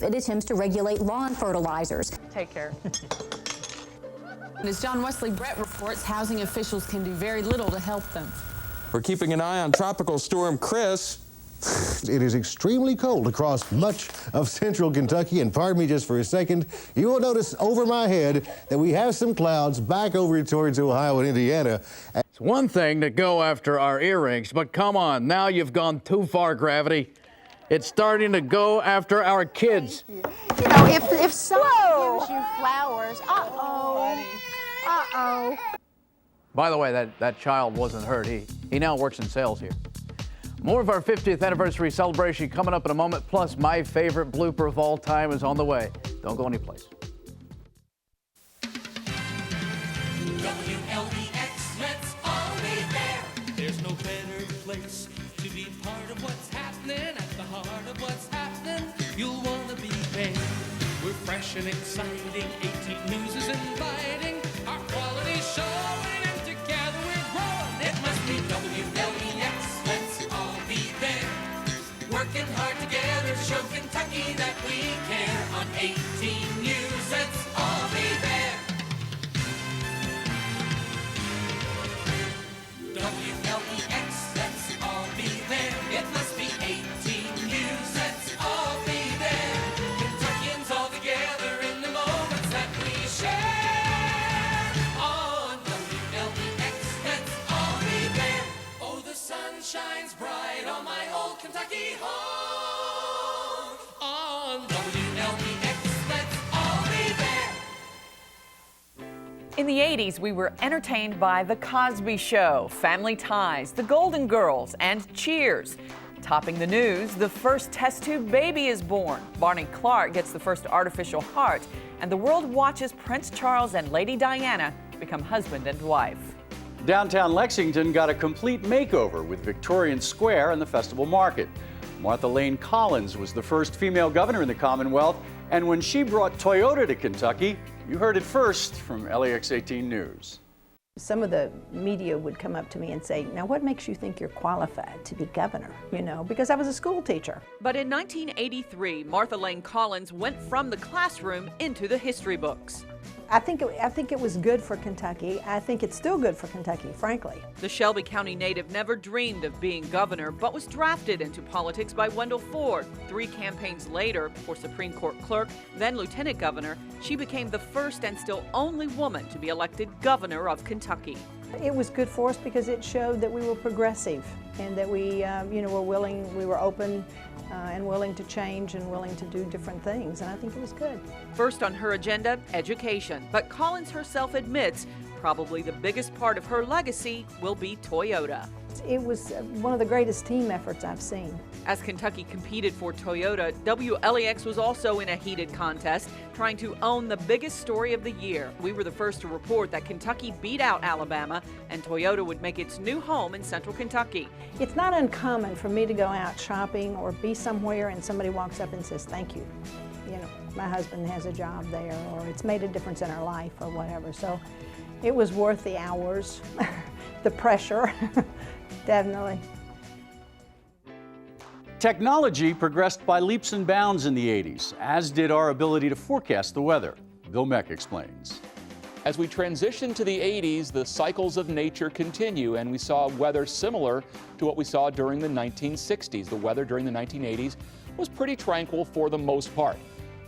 It attempts to regulate lawn fertilizers. Take care. And as John Wesley Brett reports, housing officials can do very little to help them. We're keeping an eye on Tropical Storm Chris. It is extremely cold across much of central Kentucky, and pardon me just for a second, you will notice over my head that we have some clouds back over towards Ohio and Indiana. It's one thing to go after our earrings, but come on, now you've gone too far, Gravity. It's starting to go after our kids. You know, if someone gives you flowers, uh-oh. By the way, that child wasn't hurt. He now works in sales here. More of our 50th anniversary celebration coming up in a moment, plus my favorite blooper of all time is on the way. Don't go anyplace. fresh and exciting. 18 News is inviting. Our quality showing, and together we're growing. It must be WLEX. Let's all be there. Working hard together to show Kentucky that we care. On 18 News, let's all be there. WLEX, let's all be there. It must be 18 News, let's all be there. Kentuckians all together in the moments that we share. On WLEX, let's all be there. Oh, the sun shines bright on my old Kentucky home. On WLEX, let's all be there. In the 80s, we were entertained by The Cosby Show, Family Ties, The Golden Girls, and Cheers. Topping the news, the first test tube baby is born. Barney Clark gets the first artificial heart, and the world watches Prince Charles and Lady Diana become husband and wife. Downtown Lexington got a complete makeover with Victorian Square and the Festival Market. Martha Lane Collins was the first female governor in the Commonwealth, and when she brought Toyota to Kentucky, you heard it first from LEX 18 News. Some of the media would come up to me and say, now what makes you think you're qualified to be governor? You know, because I was a school teacher. But in 1983, Martha Lane Collins went from the classroom into the history books. I think it was good for Kentucky. I think it's still good for Kentucky, frankly. The Shelby County native never dreamed of being governor, but was drafted into politics by Wendell Ford. 3 campaigns later, for Supreme Court clerk, then lieutenant governor, she became the first and still only woman to be elected governor of Kentucky. It was good for us because it showed that we were progressive and that we were willing, we were open and willing to change and willing to do different things, and I think it was good. First on her agenda, education, but Collins herself admits probably the biggest part of her legacy will be Toyota. It was one of the greatest team efforts I've seen. As Kentucky competed for Toyota, WLEX was also in a heated contest, trying to own the biggest story of the year. We were the first to report that Kentucky beat out Alabama, and Toyota would make its new home in central Kentucky. It's not uncommon for me to go out shopping or be somewhere and somebody walks up and says, thank you. You know, my husband has a job there, or it's made a difference in our life, or whatever. So it was worth the hours, the pressure. Definitely. Technology progressed by leaps and bounds in the 80s, as did our ability to forecast the weather. Bill Meck explains. As we transition to the 80s, the cycles of nature continue, and we saw weather similar to what we saw during the 1960s. The weather during the 1980s was pretty tranquil for the most part.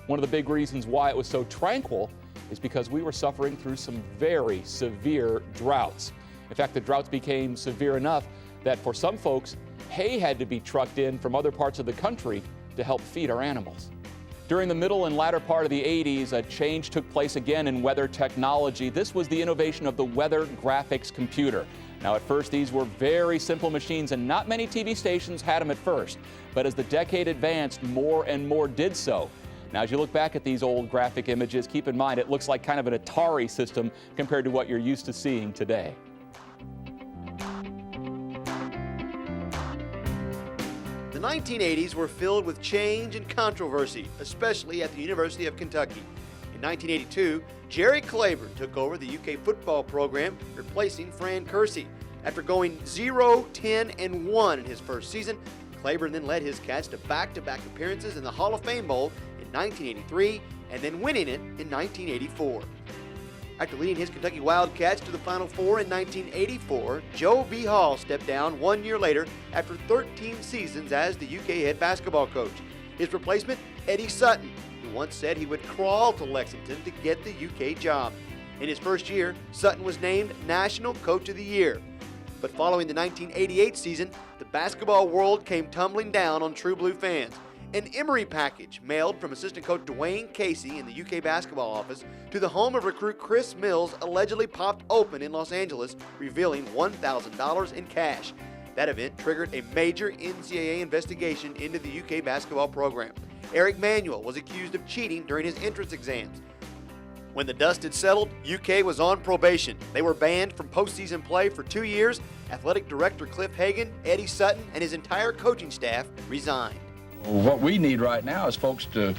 One of the big reasons why it was so tranquil is because we were suffering through some very severe droughts. In fact, the droughts became severe enough that for some folks, hay had to be trucked in from other parts of the country to help feed our animals. During the middle and latter part of the 80s, a change took place again in weather technology. This was the innovation of the weather graphics computer. Now, at first, these were very simple machines, and not many TV stations had them at first. But as the decade advanced, more and more did so. Now, as you look back at these old graphic images, keep in mind it looks like kind of an Atari system compared to what you're used to seeing today. The 1980s were filled with change and controversy, especially at the University of Kentucky. In 1982, Jerry Claiborne took over the UK football program, replacing Fran Kersey. After going 0-10-1 in his first season, Claiborne then led his Cats to back-to-back appearances in the Hall of Fame Bowl in 1983 and then winning it in 1984. After leading his Kentucky Wildcats to the Final Four in 1984, Joe B. Hall stepped down 1 year later after 13 seasons as the UK head basketball coach. His replacement, Eddie Sutton, who once said he would crawl to Lexington to get the UK job. In his first year, Sutton was named National Coach of the Year. But following the 1988 season, the basketball world came tumbling down on True Blue fans. An Emory package mailed from assistant coach Dwayne Casey in the UK basketball office to the home of recruit Chris Mills allegedly popped open in Los Angeles, revealing $1,000 in cash. That event triggered a major NCAA investigation into the UK basketball program. Eric Manuel was accused of cheating during his entrance exams. When the dust had settled, UK was on probation. They were banned from postseason play for 2 years. Athletic director Cliff Hagan, Eddie Sutton, and his entire coaching staff resigned. What we need right now is folks to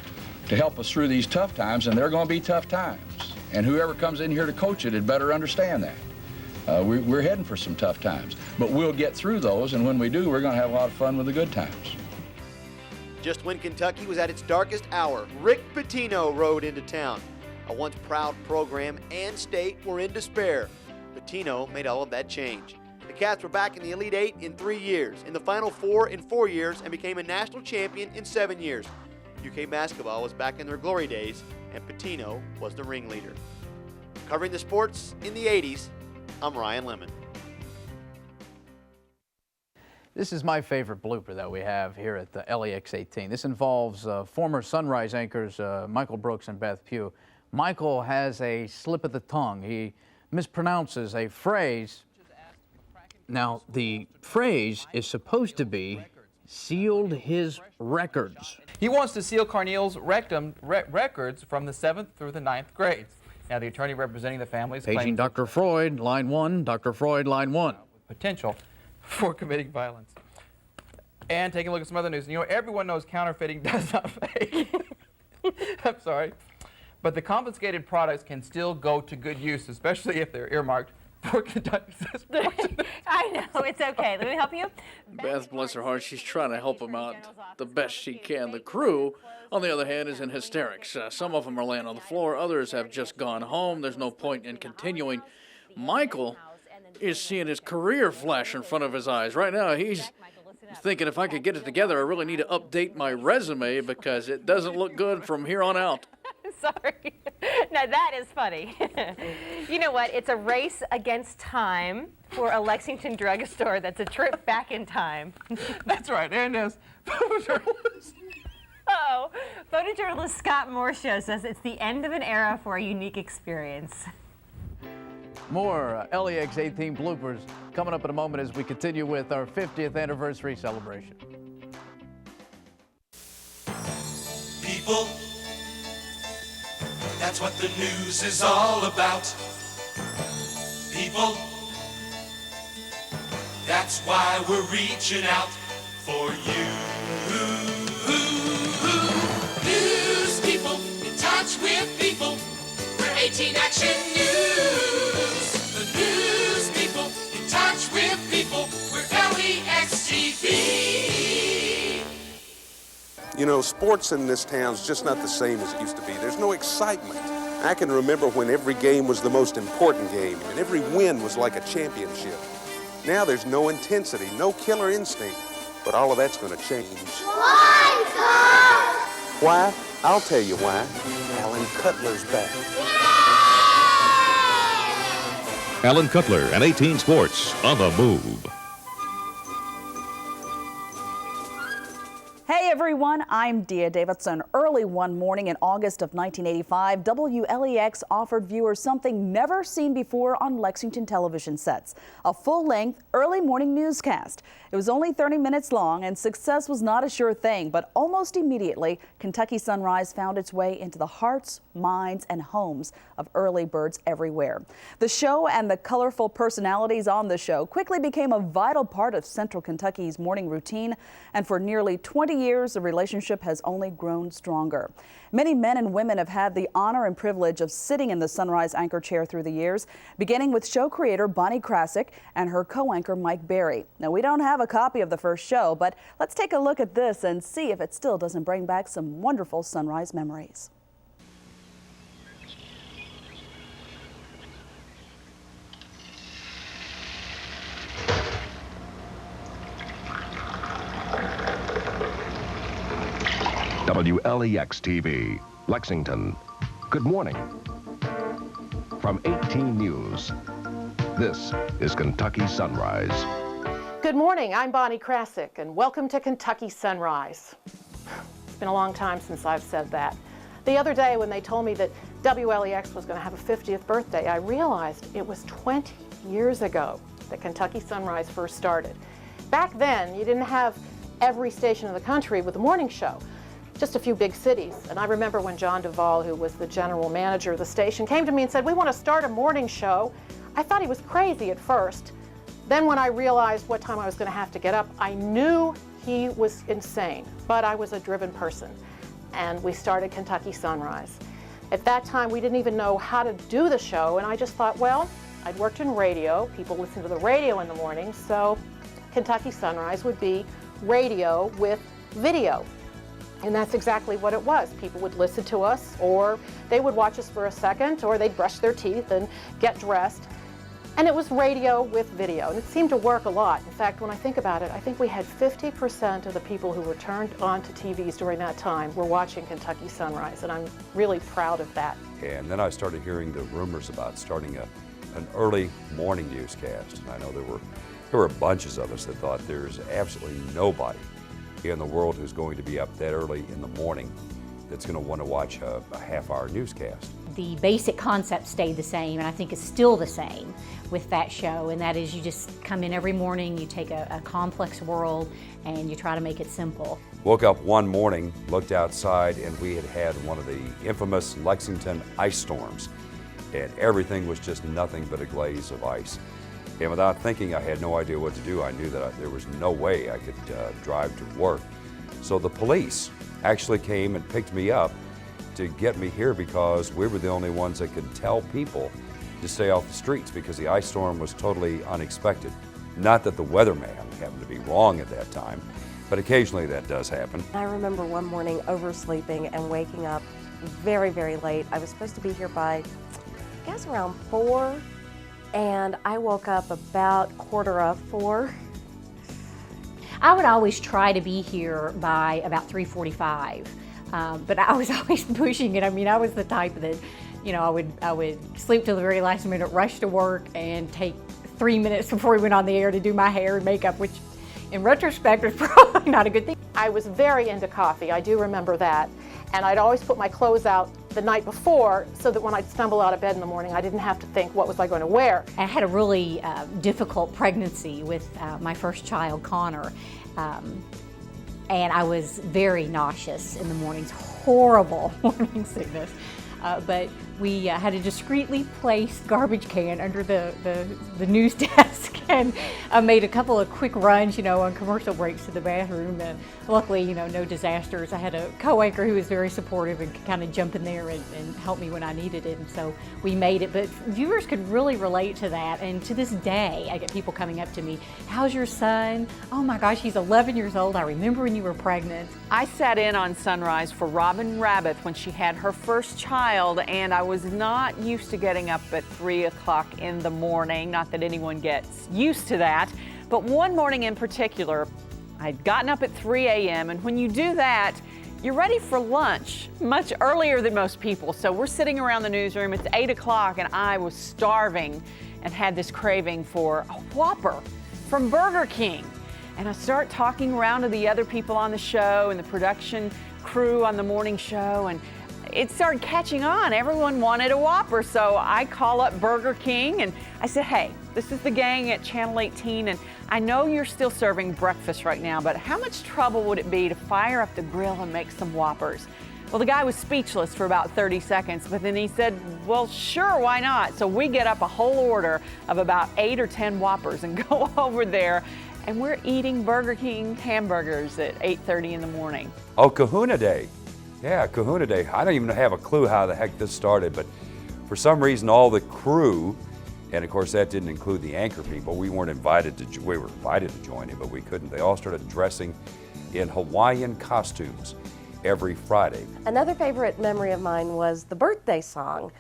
to help us through these tough times, and they're going to be tough times. And whoever comes in here to coach it had better understand that. We're heading for some tough times, but we'll get through those, and when we do, we're going to have a lot of fun with the good times. Just when Kentucky was at its darkest hour, Rick Pitino rode into town. A once proud program and state were in despair. Pitino made all of that change. The Cats were back in the Elite Eight in 3 years, in the Final Four in 4 years, and became a national champion in 7 years. UK basketball was back in their glory days, and Pitino was the ringleader. Covering the sports in the 80s, I'm Ryan Lemon. This is my favorite blooper that we have here at the LEX-18. This involves former Sunrise anchors Michael Brooks and Beth Pugh. Michael has a slip of the tongue. He mispronounces a phrase. Now, the phrase is supposed to be sealed his records. He wants to seal Carneal's records from the 7th through the 9th grades. Now, the attorney representing the families Paging Dr. Freud, line 1, Dr. Freud, line 1. Potential for committing violence. And taking a look at some other news. You know, everyone knows counterfeiting does not pay. I'm sorry. But the confiscated products can still go to good use, especially if they're earmarked for Kentucky. I know, it's okay. Let me help you. Beth, bless her heart, she's trying to help them out the best she can. The crew, on the other hand, is in hysterics. Some of them are laying on the floor. Others have just gone home. There's no point in continuing. Michael is seeing his career flash in front of his eyes. Right now, he's thinking, if I could get it together, I really need to update my resume because it doesn't look good from here on out. Sorry. Now that is funny. You know what? It's a race against time for a Lexington drugstore that's a trip back in time. That's right. And as photojournalist. Oh, photojournalist Scott Morshow says it's the end of an era for a unique experience. More LEX-18 bloopers coming up in a moment as we continue with our 50th anniversary celebration. People, that's what the news is all about. People, that's why we're reaching out for you. News people, in touch with people. We're 18 Action News. The news people, in touch with people. We're LEX-TV. You know, sports in this town's just not the same as it used to be. There's no excitement. I can remember when every game was the most important game, and every win was like a championship. Now there's no intensity, no killer instinct, but all of that's going to change. Why, Coach? Why? I'll tell you why. Alan Cutler's back. Alan Cutler and 18 Sports on the move. Hey everyone, I'm Dia Davidson. Early one morning in August of 1985, WLEX offered viewers something never seen before on Lexington television sets, a full-length early morning newscast. It was only 30 minutes long and success was not a sure thing, but almost immediately, Kentucky Sunrise found its way into the hearts, minds, and homes of early birds everywhere. The show and the colorful personalities on the show quickly became a vital part of Central Kentucky's morning routine, and for nearly 20 years, the relationship has only grown stronger. Many men and women have had the honor and privilege of sitting in the Sunrise anchor chair through the years, beginning with show creator Bonnie Krasick and her co-anchor Mike Berry. Now, we don't have a copy of the first show, but let's take a look at this and see if it still doesn't bring back some wonderful Sunrise memories. WLEX-TV, Lexington. Good morning. From 18 News, this is Kentucky Sunrise. Good morning, I'm Bonnie Krasick, and welcome to Kentucky Sunrise. It's been a long time since I've said that. The other day when they told me that WLEX was going to have a 50th birthday, I realized it was 20 years ago that Kentucky Sunrise first started. Back then, you didn't have every station in the country with a morning show. Just a few big cities. And I remember when John Duvall, who was the general manager of the station, came to me and said, "We want to start a morning show." I thought he was crazy at first. Then when I realized what time I was going to have to get up, I knew he was insane, but I was a driven person. and we started Kentucky Sunrise. At that time, we didn't even know how to do the show, and I just thought, well, I'd worked in radio. People listen to the radio in the morning, so Kentucky Sunrise would be radio with video. And that's exactly what it was. People would listen to us, or they would watch us for a second, or they'd brush their teeth and get dressed. And it was radio with video, and it seemed to work a lot. In fact, when I think about it, I think we had 50% of the people who were turned on to TVs during that time were watching Kentucky Sunrise, and I'm really proud of that. And then I started hearing the rumors about starting an early morning newscast. And I know there were bunches of us that thought there's absolutely nobody in the world who's going to be up that early in the morning that's going to want to watch a half-hour newscast. The basic concept stayed the same, and I think it's still the same with that show, and that is you just come in every morning, you take a complex world, and you try to make it simple. Woke up one morning, looked outside, and we had one of the infamous Lexington ice storms, and everything was just nothing but a glaze of ice. And without thinking, I had no idea what to do. I knew that there was no way I could drive to work. So the police actually came and picked me up to get me here because we were the only ones that could tell people to stay off the streets because the ice storm was totally unexpected. Not that the weatherman happened to be wrong at that time, but occasionally that does happen. I remember one morning oversleeping and waking up very, very late. I was supposed to be here by, I guess, around 4, and I woke up about 3:45. I would always try to be here by about 3:45, but I was always pushing it. I mean, I was the type that, you know, I would sleep till the very last minute, rush to work, and take 3 minutes before we went on the air to do my hair and makeup, which in retrospect was probably not a good thing. I was very into coffee, I do remember that, and I'd always put my clothes out the night before so that when I'd stumble out of bed in the morning, I didn't have to think, what was I going to wear? I had a really difficult pregnancy with my first child, Connor, and I was very nauseous in the mornings, horrible morning sickness. But we had a discreetly placed garbage can under the news desk, and I made a couple of quick runs, you know, on commercial breaks to the bathroom. And luckily, you know, no disasters. I had a co-anchor who was very supportive and could kind of jump in there and help me when I needed it, and so we made it. But viewers could really relate to that, and to this day, I get people coming up to me, "How's your son? Oh my gosh, he's 11 years old. I remember when you were pregnant." I sat in on Sunrise for Robin Rabbit when she had her first child, and I was not used to getting up at 3 o'clock in the morning. Not that anyone gets used to that, but one morning in particular, I'd gotten up at 3 a.m. and when you do that, you're ready for lunch much earlier than most people. So we're sitting around the newsroom, it's 8 o'clock, and I was starving and had this craving for a Whopper from Burger King. And I start talking around to the other people on the show and the production crew on the morning show, and it started catching on. Everyone wanted a Whopper, so I call up Burger King and I said, "Hey, this is the gang at Channel 18, and I know you're still serving breakfast right now, but how much trouble would it be to fire up the grill and make some Whoppers?" Well, the guy was speechless for about 30 seconds, but then he said, "Well, sure, why not?" So we get up a whole order of about 8 or 10 Whoppers and go over there, and we're eating Burger King hamburgers at 8:30 in the morning. Oh, Kahuna Day. Yeah, Kahuna Day. I don't even have a clue how the heck this started, but for some reason all the crew, and of course that didn't include the anchor people, we were invited to join it, but we couldn't. They all started dressing in Hawaiian costumes every Friday. Another favorite memory of mine was the birthday song.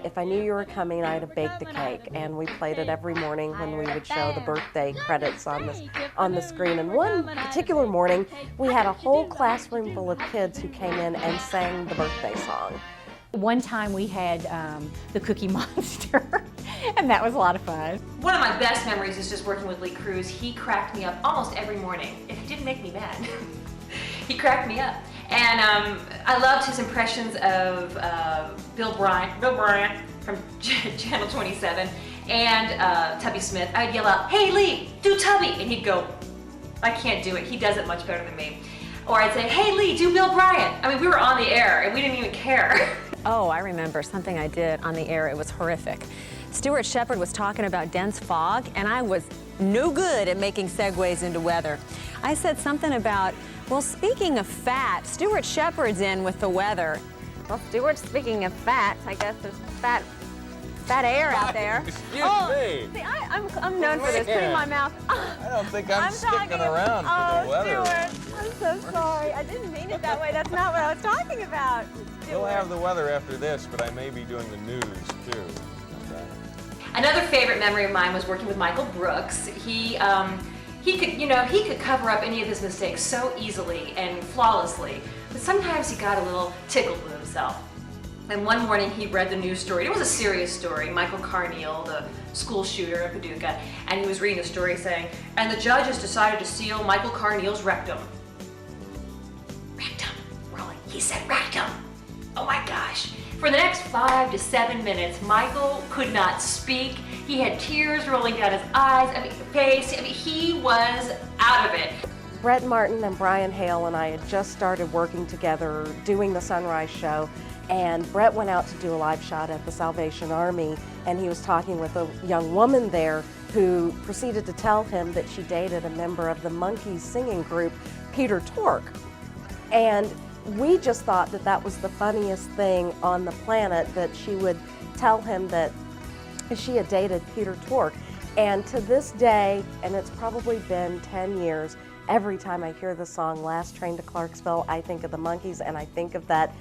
If I knew you were coming, I'd have baked a cake, and we played it every morning when we would show the birthday credits on the screen. And one particular morning, we had a whole classroom full of kids who came in and sang the birthday song. One time we had the Cookie Monster, and that was a lot of fun. One of my best memories is just working with Lee Cruz. He cracked me up almost every morning. If he didn't make me mad, he cracked me up. And I loved his impressions of Bill Bryant from Channel 27, and Tubby Smith. I'd yell out, "Hey Lee, do Tubby," and he'd go, "I can't do it. He does it much better than me." Or I'd say, "Hey Lee, do Bill Bryant." I mean, we were on the air and we didn't even care. Oh, I remember something I did on the air. It was horrific. Stuart Shepard was talking about dense fog, and I was no good at making segues into weather. I said something about Well, speaking of fat, Stuart Shepard's in with the weather. Well, Stuart, speaking of fat, I guess there's fat air out there. Excuse me. See, I'm known for this. Put in my mouth. I don't think I'm sticking around for the weather. Stuart, I'm so sorry. I didn't mean it that way. That's not what I was talking about. We'll have the weather after this, but I may be doing the news too. Another favorite memory of mine was working with Michael Brooks. He could cover up any of his mistakes so easily and flawlessly, but sometimes he got a little tickled with himself. And one morning he read the news story. It was a serious story. Michael Carneal, the school shooter in Paducah, and he was reading a story saying, and the judge has decided to seal Michael Carneal's rectum. Rectum, Rolly, he said rectum. Oh my gosh. For the next 5 to 7 minutes, Michael could not speak. He had tears rolling down his eyes, face. He was out of it. Brett Martin and Brian Hale and I had just started working together doing the Sunrise Show, and Brett went out to do a live shot at the Salvation Army, and he was talking with a young woman there who proceeded to tell him that she dated a member of the Monkees singing group, Peter Tork. And we just thought that that was the funniest thing on the planet, that she would tell him that she had dated Peter Tork. And to this day, and it's probably been 10 years, every time I hear the song Last Train to Clarksville, I think of the Monkees and I think of that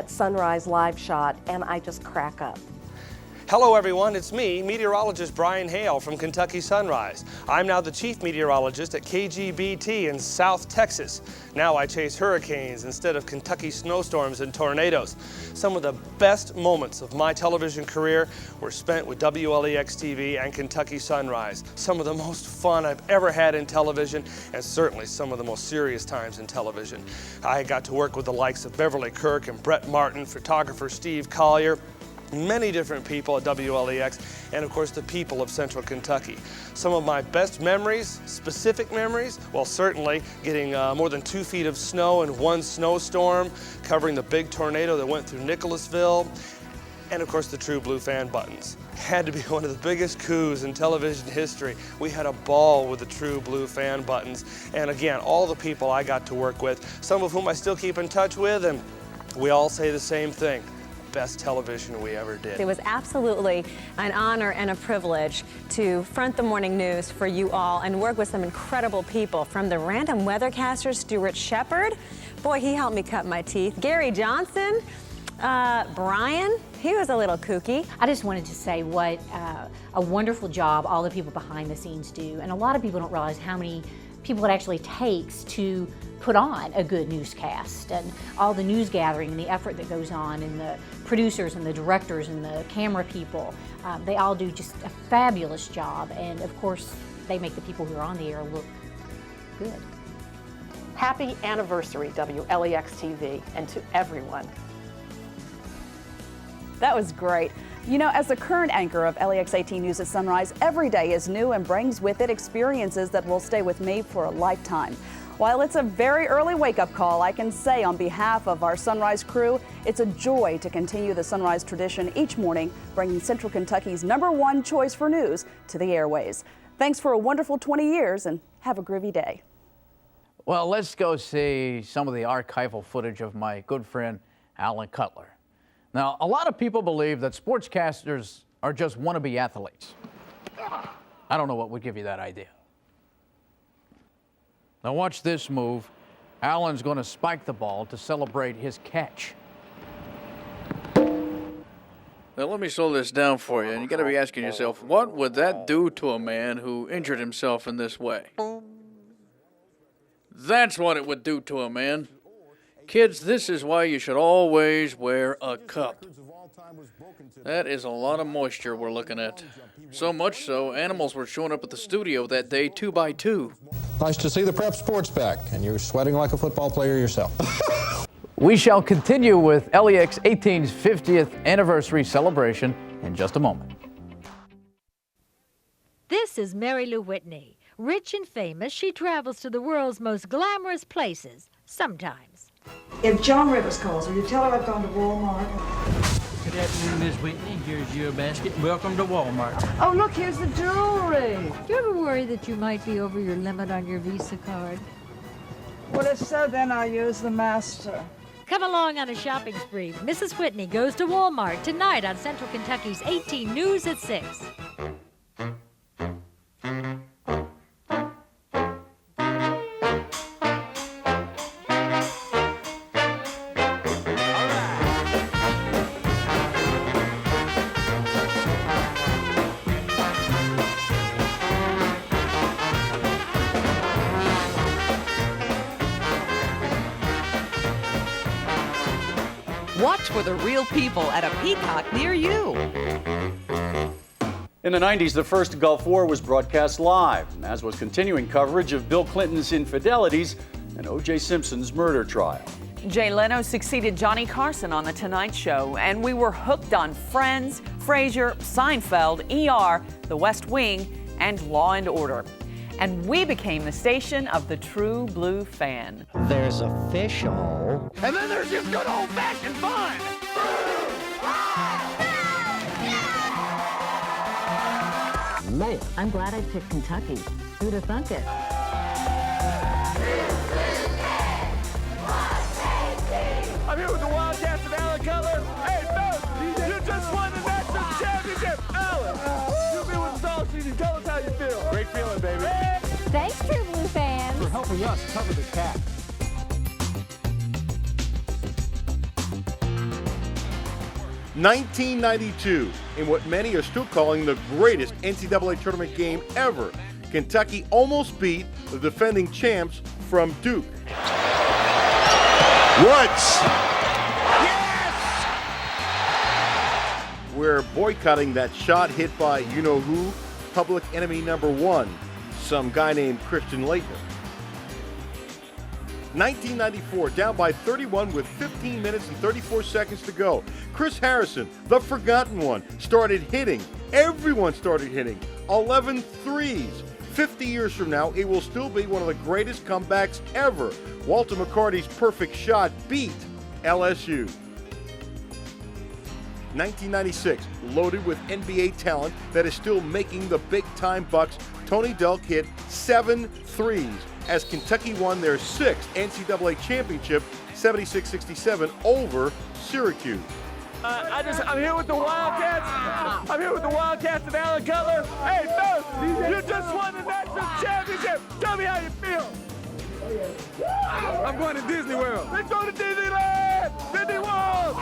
Sunrise live shot, and I just crack up. Hello everyone, it's me, meteorologist Brian Hale from Kentucky Sunrise. I'm now the chief meteorologist at KGBT in South Texas. Now I chase hurricanes instead of Kentucky snowstorms and tornadoes. Some of the best moments of my television career were spent with WLEX-TV and Kentucky Sunrise. Some of the most fun I've ever had in television, and certainly some of the most serious times in television. I got to work with the likes of Beverly Kirk and Brett Martin, photographer Steve Collier, many different people at WLEX, and of course the people of Central Kentucky. Some of my best memories, specific memories, well certainly getting more than 2 feet of snow in one snowstorm, covering the big tornado that went through Nicholasville, and of course the True Blue fan buttons. Had to be one of the biggest coups in television history. We had a ball with the True Blue fan buttons, and again, all the people I got to work with, some of whom I still keep in touch with, and we all say the same thing. Best television we ever did. It was absolutely an honor and a privilege to front the morning news for you all and work with some incredible people, from the random weathercaster Stuart Shepard. Boy, he helped me cut my teeth. Gary Johnson, Brian, he was a little kooky. I just wanted to say what a wonderful job all the people behind the scenes do, and a lot of people don't realize how many people it actually takes to put on a good newscast, and all the news gathering and the effort that goes on, and the producers and the directors and the camera people. They all do just a fabulous job, and of course they make the people who are on the air look good. Happy anniversary, WLEX-TV, and to everyone. That was great. You know, as the current anchor of LEX 18 News at Sunrise, every day is new and brings with it experiences that will stay with me for a lifetime. While it's a very early wake-up call, I can say on behalf of our Sunrise crew, it's a joy to continue the Sunrise tradition each morning, bringing Central Kentucky's #1 choice for news to the airways. Thanks for a wonderful 20 years, and have a groovy day. Well, let's go see some of the archival footage of my good friend Alan Cutler. Now, a lot of people believe that sportscasters are just wannabe athletes. I don't know what would give you that idea. Now watch this move. Alan's going to spike the ball to celebrate his catch. Now let me slow this down for you, and you got to be asking yourself, what would that do to a man who injured himself in this way? That's what it would do to a man. Kids, this is why you should always wear a cup. That is a lot of moisture we're looking at. So much so, animals were showing up at the studio that day 2 by 2. Nice to see the prep sports back, and you're sweating like a football player yourself. We shall continue with LEX 18's 50th anniversary celebration in just a moment. This is Mary Lou Whitney. Rich and famous, she travels to the world's most glamorous places, sometimes. If Joan Rivers calls her, you tell her I've gone to Walmart. Good afternoon, Miss Whitney. Here's your basket. Welcome to Walmart. Oh, look, here's the jewelry. Do you ever worry that you might be over your limit on your Visa card? Well, if so, then I'll use the master. Come along on a shopping spree. Mrs. Whitney goes to Walmart tonight on Central Kentucky's 18 News at 6. Watch for the real people at a Peacock near you. In the 90s, the first Gulf War was broadcast live, as was continuing coverage of Bill Clinton's infidelities and O.J. Simpson's murder trial. Jay Leno succeeded Johnny Carson on The Tonight Show, and we were hooked on Friends, Frasier, Seinfeld, ER, The West Wing, and Law and Order. And we became the station of the true blue fan. There's official. And then there's just good old-fashioned fun. Man, I'm glad I picked Kentucky. Who'd have thunk it? I'm here with the Wildcats of Alan Cutler. Hey, fellas, you just won the national championship. Alan, you've been with us all season. Tell us how you feel. Great feeling, baby. Thanks, True Blue fans. For helping us cover the Cats. $1992, in what many are still calling the greatest NCAA tournament game ever. Kentucky almost beat the defending champs from Duke. Woods! Yes! We're boycotting that shot hit by you-know-who, public enemy number one, some guy named Christian Laettner. 1994, down by 31 with 15 minutes and 34 seconds to go. Chris Harrison, the forgotten one, started hitting. Everyone started hitting. 11 threes. 50 years from now, it will still be one of the greatest comebacks ever. Walter McCarty's perfect shot beat LSU. 1996, loaded with NBA talent that is still making the big-time bucks. Tony Delk hit 7 threes as Kentucky won their 6th NCAA championship, 76-67 over Syracuse. I'm here with the Wildcats. I'm here with the Wildcats of Alan Cutler. Hey, fellas, you just won the national championship. Tell me how you feel. I'm going to Disney World. Let's go to Disneyland. Disney World.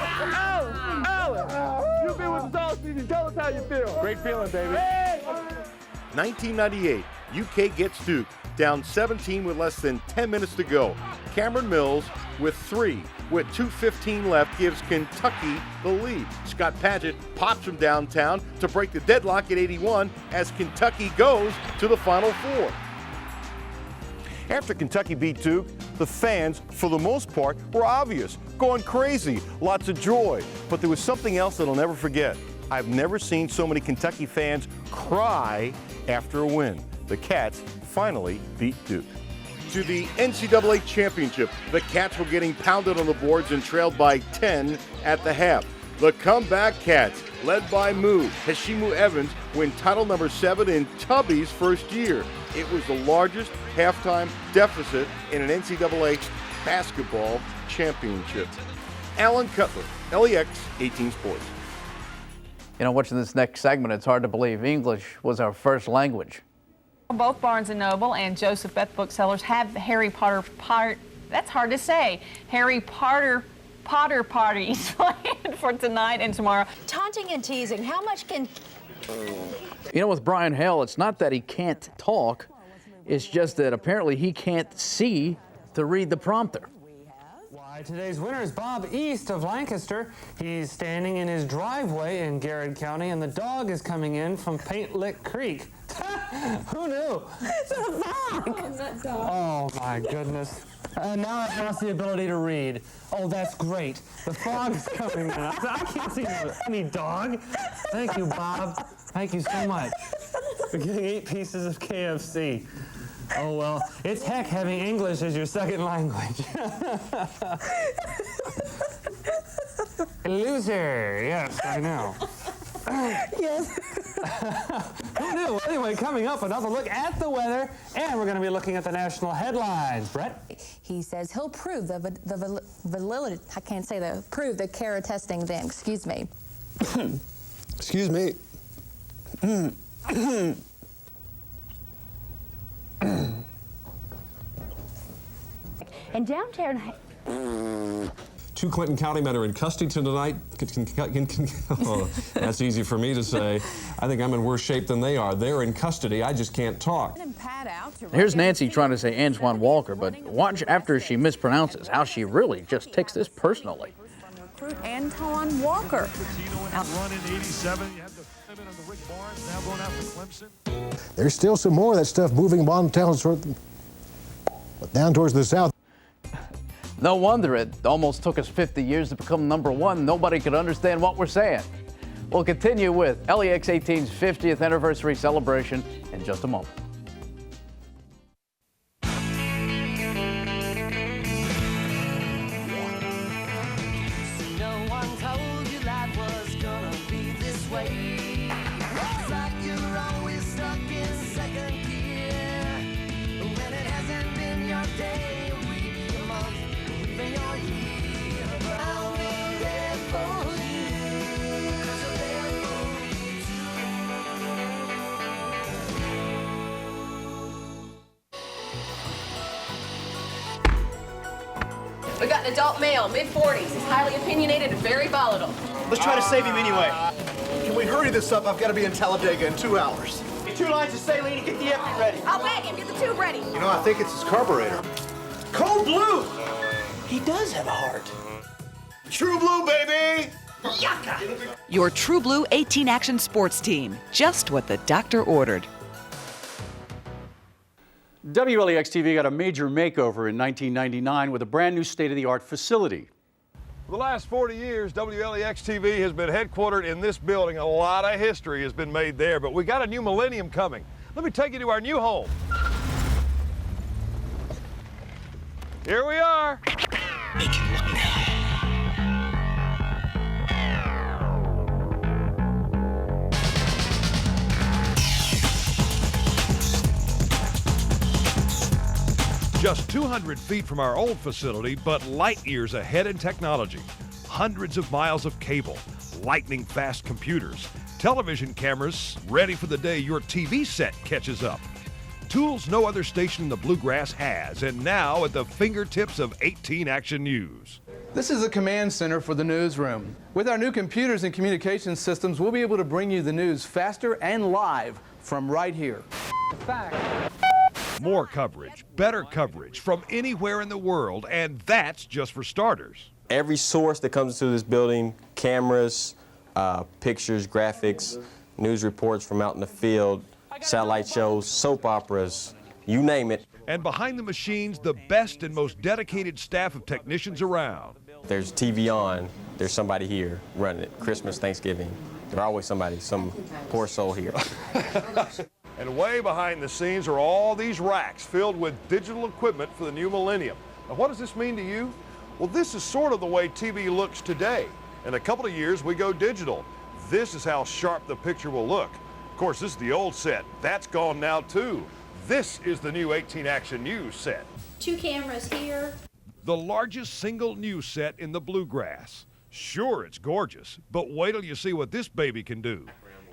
Alan, you've been with us all season. Tell us how you feel. Great feeling, baby. 1998, UK gets Duke, down 17 with less than 10 minutes to go. Cameron Mills with 3, with 2:15 left, gives Kentucky the lead. Scott Padgett pops from downtown to break the deadlock at 81 as Kentucky goes to the Final Four. After Kentucky beat Duke, the fans, for the most part, were obvious, going crazy, lots of joy. But there was something else that I'll never forget. I've never seen so many Kentucky fans cry after a win. The Cats finally beat Duke. To the NCAA championship, the Cats were getting pounded on the boards and trailed by 10 at the half. The comeback Cats, led by Hashimu Evans, win title number 7 in Tubby's first year. It was the largest halftime deficit in an NCAA basketball championship. Alan Cutler, LEX 18 Sports. You know, watching this next segment, it's hard to believe English was our first language. Both Barnes & Noble and Joseph Beth Booksellers have Harry Potter that's hard to say. Harry Potter parties planned for tonight and tomorrow. Taunting and teasing. How much can... You know, with Brian Hale, it's not that he can't talk. It's just that apparently he can't see to read the prompter. Today's winner is Bob East of Lancaster. He's standing in his driveway in Garrett County, and the dog is coming in from Paint Lick Creek. Who knew? It's a dog. Oh, my goodness. Now I've lost the ability to read. Oh, that's great. The fog is coming in. I can't see any dog. Thank you, Bob. Thank you so much. We're getting 8 pieces of KFC. Oh, well, it's heck having English as your second language. Loser. Yes, I know. Yes. Who Who knew? Anyway, coming up, another look at the weather, and we're going to be looking at the national headlines. Brett? He says he'll prove the validity, I can't say prove the Kara testing then, excuse me. Excuse me. And downtown... Two Clinton County men are in custody tonight. Oh, that's easy for me to say. I think I'm in worse shape than they are. They're in custody. I just can't talk. Here's Nancy trying to say Antoine Walker, but watch after she mispronounces how she really just takes this personally. Recruit Antoine Walker. Run in 87. You have the pivot on the Rick Barnes now going out to Clemson. There's still some more of that stuff moving on down towards the south. No wonder it almost took us 50 years to become #1. Nobody could understand what we're saying. We'll continue with LEX 18's 50th anniversary celebration in just a moment. No one told you life was gonna be this way. It's like you're always stuck in second gear. When it hasn't been your day, a week, a month, even your year. But I'll be there for you, 'cause I'm there for you too. We got an adult male, mid-40s. He's highly opinionated and very volatile. Let's try to save him anyway. Can we hurry this up? I've got to be in Talladega in 2 hours. Get 2 lines of saline and get the empty ready. I'll bag him. Get the tube ready. You know, I think it's his carburetor. Cold blue! He does have a heart. True blue, baby! Yucca! Your True Blue 18 Action Sports Team. Just what the doctor ordered. WLEX-TV got a major makeover in 1999 with a brand new state-of-the-art facility. For the last 40 years, WLEX-TV has been headquartered in this building. A lot of history has been made there, but we got a new millennium coming. Let me take you to our new home. Here we are. Make it look now. Just 200 feet from our old facility, but light years ahead in technology. Hundreds of miles of cable, lightning-fast computers, television cameras ready for the day your TV set catches up. Tools no other station in the Bluegrass has, and now at the fingertips of 18 Action News. This is the command center for the newsroom. With our new computers and communication systems, we'll be able to bring you the news faster and live from right here. More coverage, better coverage from anywhere in the world, and that's just for starters. Every source that comes into this building, cameras, pictures, graphics, news reports from out in the field, satellite shows, soap operas, you name it. And behind the machines, the best and most dedicated staff of technicians around. There's TV on, there's somebody here running it. Christmas, Thanksgiving, there's always somebody, some poor soul here. And way behind the scenes are all these racks filled with digital equipment for the new millennium. Now, what does this mean to you? Well, this is sort of the way TV looks today. In a couple of years, we go digital. This is how sharp the picture will look. Of course, this is the old set. That's gone now, too. This is the new 18 Action News set. 2 cameras here. The largest single news set in the Bluegrass. Sure, it's gorgeous, but wait till you see what this baby can do.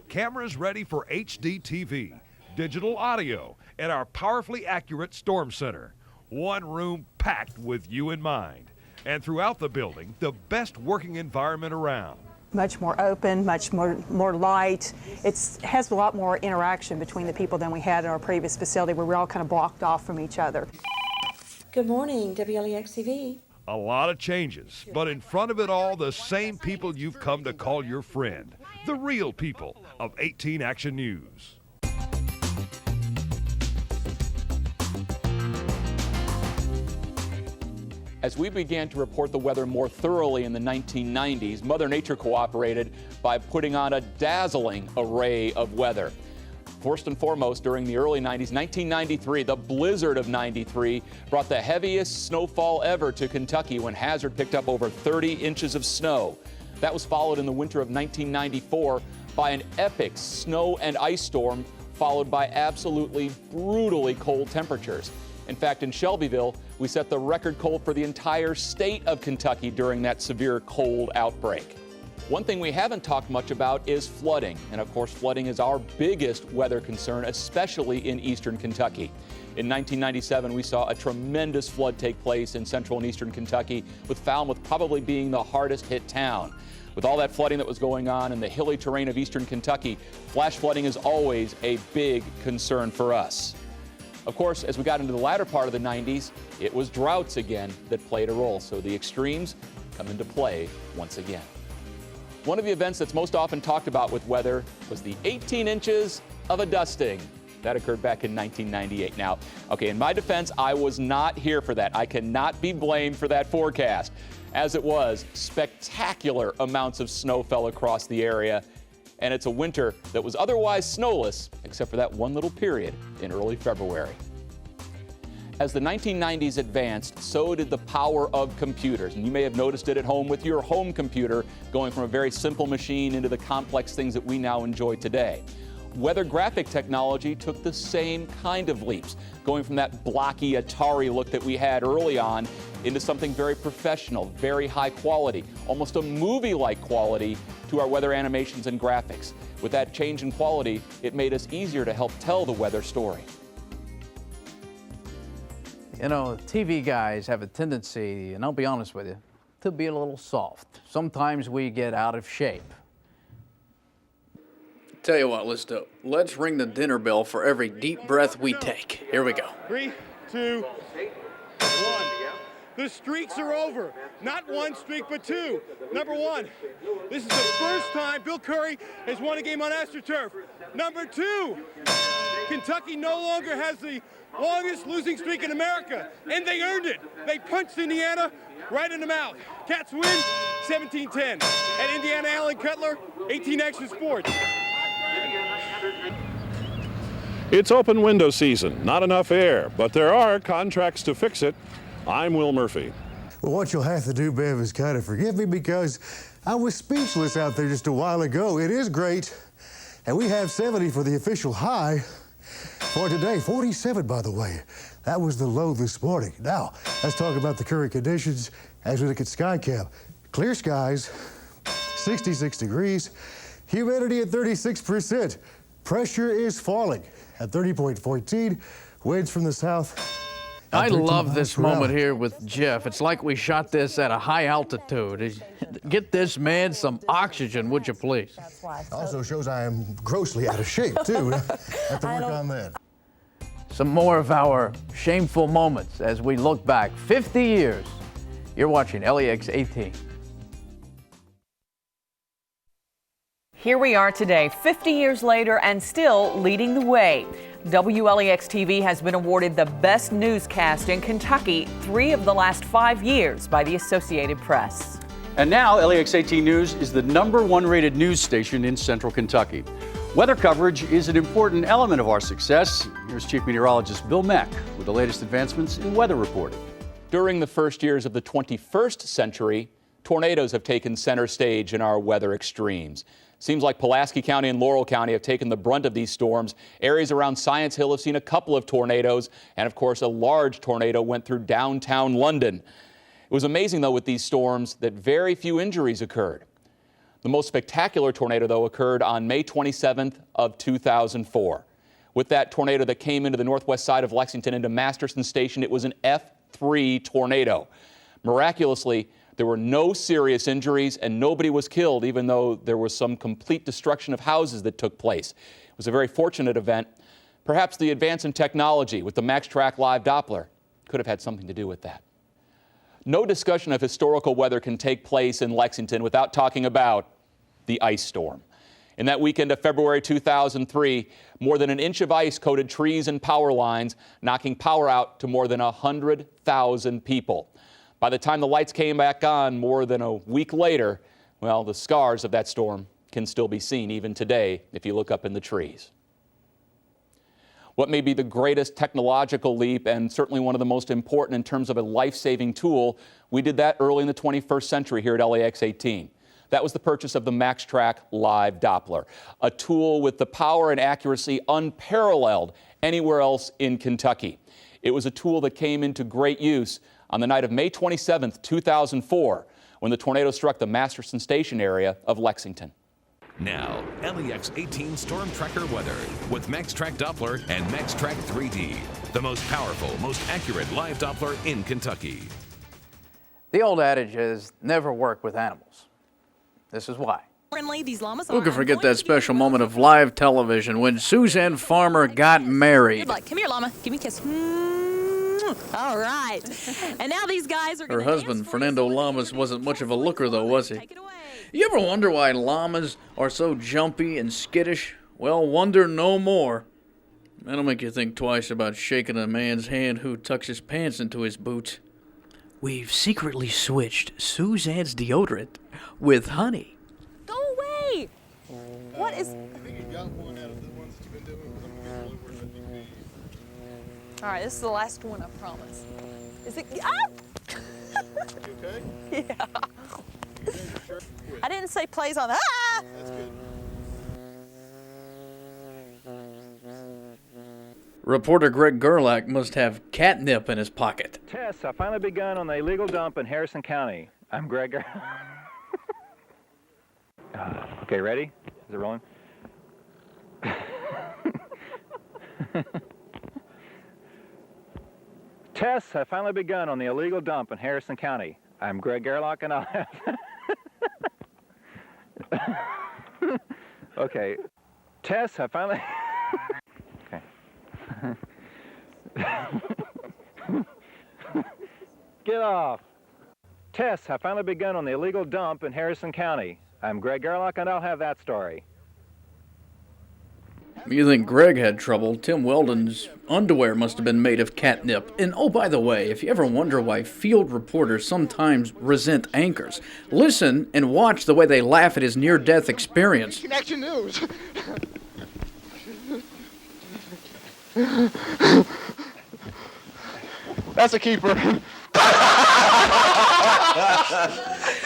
Cameras ready for HD TV, digital audio, and our powerfully accurate Storm Center. One room packed with you in mind. And throughout the building, the best working environment around. Much more open, much more light. It has a lot more interaction between the people than we had in our previous facility where we're all kind of blocked off from each other. Good morning, WLEX-TV. A lot of changes, but in front of it all, the same people you've come to call your friend. The real people of 18 Action News. As we began to report the weather more thoroughly in the 1990s, Mother Nature cooperated by putting on a dazzling array of weather. First and foremost, during the early 90s, 1993, the blizzard of 93 brought the heaviest snowfall ever to Kentucky when Hazard picked up over 30 inches of snow. That was followed in the winter of 1994 by an epic snow and ice storm followed by absolutely brutally cold temperatures. In fact, in Shelbyville, we set the record cold for the entire state of Kentucky during that severe cold outbreak. One thing we haven't talked much about is flooding. And of course, flooding is our biggest weather concern, especially in eastern Kentucky. In 1997, we saw a tremendous flood take place in central and eastern Kentucky, with Falmouth probably being the hardest hit town. With all that flooding that was going on in the hilly terrain of eastern Kentucky, flash flooding is always a big concern for us. Of course, as we got into the latter part of the 90s, it was droughts again that played a role, so the extremes come into play once again. One of the events that's most often talked about with weather was the 18 inches of a dusting. That occurred back in 1998. Now, okay, in my defense, I was not here for that. I cannot be blamed for that forecast. As it was, spectacular amounts of snow fell across the area, and it's a winter that was otherwise snowless, except for that one little period in early February. As the 1990s advanced, so did the power of computers. And you may have noticed it at home with your home computer, going from a very simple machine into the complex things that we now enjoy today. Weather graphic technology took the same kind of leaps, going from that blocky Atari look that we had early on into something very professional, very high quality, almost a movie-like quality to our weather animations and graphics. With that change in quality, it made us easier to help tell the weather story. You know, TV guys have a tendency, and I'll be honest with you, to be a little soft. Sometimes we get out of shape. Tell you what, let's do it. Let's ring the dinner bell for every deep breath we take. Here we go. 3, 2, 1. The streaks are over. Not one streak, but two. Number one, this is the first time Bill Curry has won a game on AstroTurf. Number two, Kentucky no longer has the longest losing streak in America, and they earned it. They punched Indiana right in the mouth. Cats win 17-10. At Indiana, Allen Cutler, 18 Action Sports. It's open window season, not enough air, but there are contracts to fix it. I'm Will Murphy. Well, what you'll have to do, Bev, is kind of forgive me because I was speechless out there just a while ago. It is great, and we have 70 for the official high for today. 47, by the way. That was the low this morning. Now, let's talk about the current conditions as we look at SkyCam. Clear skies, 66 degrees, humidity at 36%. Pressure is falling at 30.14, winds from the south. I love this moment here with Jeff. It's like we shot this at a high altitude. Get this man some oxygen, would you please? Also shows I am grossly out of shape, too. Have to work on that. Some more of our shameful moments as we look back 50 years. You're watching LEX 18. Here we are today, 50 years later, and still leading the way. WLEX-TV has been awarded the best newscast in Kentucky 3 of the last 5 years by the Associated Press. And now, LEX 18 News is the #1 rated news station in Central Kentucky. Weather coverage is an important element of our success. Here's Chief Meteorologist Bill Meck with the latest advancements in weather reporting. During the first years of the 21st century, tornadoes have taken center stage in our weather extremes. Seems like Pulaski County and Laurel County have taken the brunt of these storms. Areas around Science Hill have seen a couple of tornadoes, and of course a large tornado went through downtown London. It was amazing, though, with these storms that very few injuries occurred. The most spectacular tornado, though, occurred on May 27th of 2004. With that tornado that came into the northwest side of Lexington into Masterson Station, it was an F3 tornado. Miraculously, there were no serious injuries and nobody was killed, even though there was some complete destruction of houses that took place. It was a very fortunate event. Perhaps the advance in technology with the MaxTrack Live Doppler could have had something to do with that. No discussion of historical weather can take place in Lexington without talking about the ice storm. In that weekend of February 2003, more than an inch of ice coated trees and power lines, knocking power out to more than 100,000 people. By the time the lights came back on more than a week later, well, the scars of that storm can still be seen even today if you look up in the trees. What may be the greatest technological leap and certainly one of the most important in terms of a life-saving tool, we did that early in the 21st century here at LEX 18. That was the purchase of the MaxTrack Live Doppler, a tool with the power and accuracy unparalleled anywhere else in Kentucky. It was a tool that came into great use on the night of May 27, 2004, when the tornado struck the Masterson Station area of Lexington. Now, LEX-18 Storm Tracker weather with MaxTrack Doppler and MaxTrack 3D, the most powerful, most accurate live Doppler in Kentucky. The old adage is never work with animals. This is why. Who can forget that special moment of live television when Suzanne Farmer got married? Good luck. Come here, llama. Give me a kiss. All right. And now these guys are Her husband, Fernando Llamas, wasn't much of a looker, though, was he? You ever wonder why llamas are so jumpy and skittish? Well, wonder no more. That'll make you think twice about shaking a man's hand who tucks his pants into his boots. We've secretly switched Suzanne's deodorant with honey. Go away. What is... All right, this is the last one, I promise. Is it... Ah! You okay? Yeah. I didn't say plays on... Ah! That's good. Reporter Greg Gerlach must have catnip in his pocket. Tests have finally begun on the illegal dump in Harrison County. I'm Greg. Okay, ready? Is it rolling? Tests have finally begun on the illegal dump in Harrison County. I'm Greg Gerlach, and I'll have... Okay. Tests have finally... Okay. Get off. Tests have finally begun on the illegal dump in Harrison County. I'm Greg Gerlach, and I'll have that story. You think Greg had trouble? Tim Weldon's underwear must have been made of catnip. And oh, by the way, if you ever wonder why field reporters sometimes resent anchors, listen and watch the way they laugh at his near-death experience. Connection News. That's a keeper.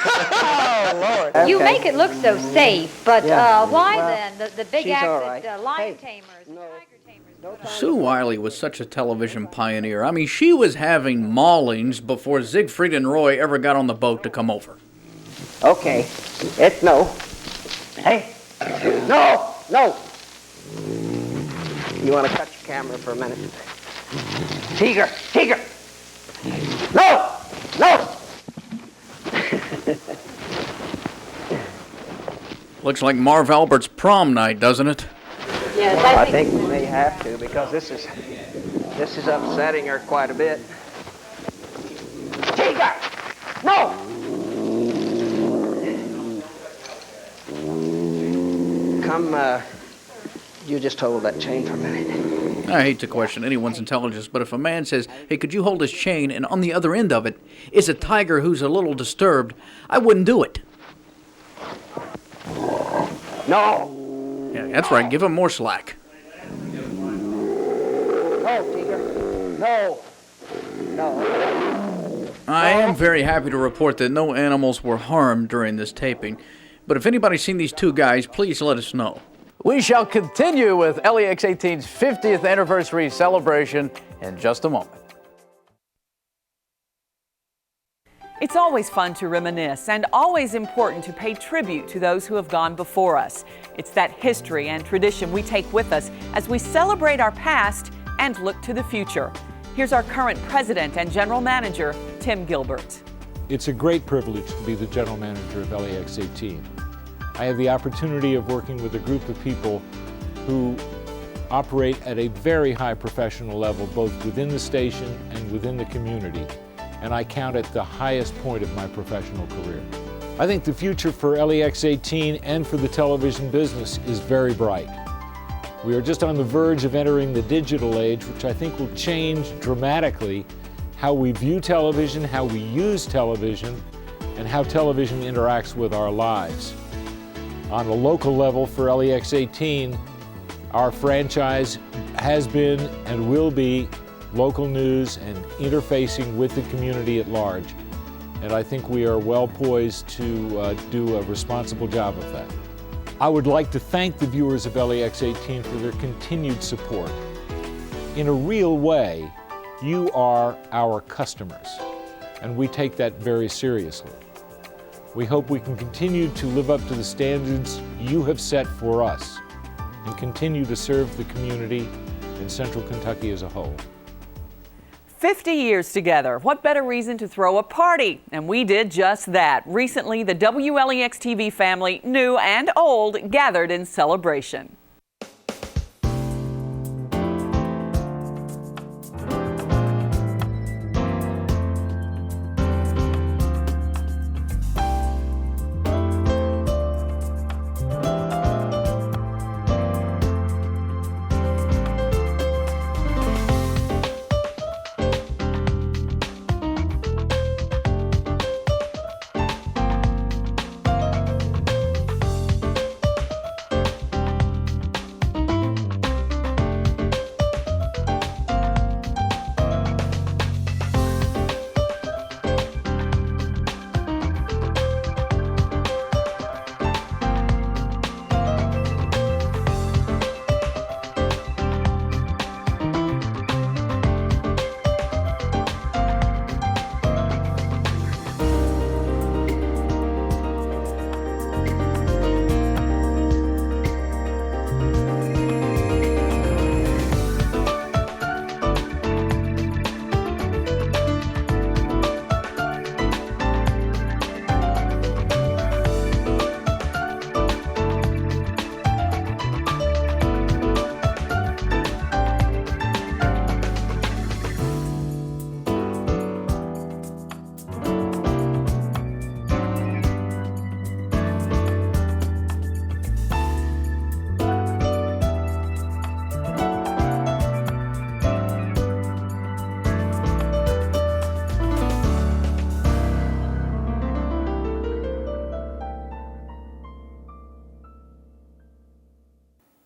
Oh, Lord. You make it look so safe, but why then the big acid lion tamers, tiger tamers? Sue Wiley was such a television pioneer. I mean, she was having maulings before Siegfried and Roy ever got on the boat to come over. Okay, it's no. Hey, no, no. You want to cut your camera for a minute? Tiger, Tiger. No, no. Looks like Marv Albert's prom night, doesn't it? Yes, I think we may have to, because this is upsetting her quite a bit. Tiger! No! Come, you just hold that chain for a minute. I hate to question anyone's intelligence, but if a man says, hey, could you hold his chain, and on the other end of it is a tiger who's a little disturbed, I wouldn't do it. No! Yeah, that's right. Give him more slack. No, Tiger. No. No. I am very happy to report that no animals were harmed during this taping. But if anybody's seen these two guys, please let us know. We shall continue with LEX-18's 50th anniversary celebration in just a moment. It's always fun to reminisce and always important to pay tribute to those who have gone before us. It's that history and tradition we take with us as we celebrate our past and look to the future. Here's our current president and general manager, Tim Gilbert. It's a great privilege to be the general manager of LEX-18. I have the opportunity of working with a group of people who operate at a very high professional level, both within the station and within the community. And I count it the highest point of my professional career. I think the future for LEX-18 and for the television business is very bright. We are just on the verge of entering the digital age, which I think will change dramatically how we view television, how we use television, and how television interacts with our lives. On a local level for LEX-18, our franchise has been and will be local news and interfacing with the community at large. and I think we are well poised to do a responsible job of that. I would like to thank the viewers of LEX-18 for their continued support. In a real way, you are our customers, and we take that very seriously. We hope we can continue to live up to the standards you have set for us and continue to serve the community in Central Kentucky as a whole. 50 years together. What better reason to throw a party? And we did just that. Recently, the WLEX-TV family, new and old, gathered in celebration.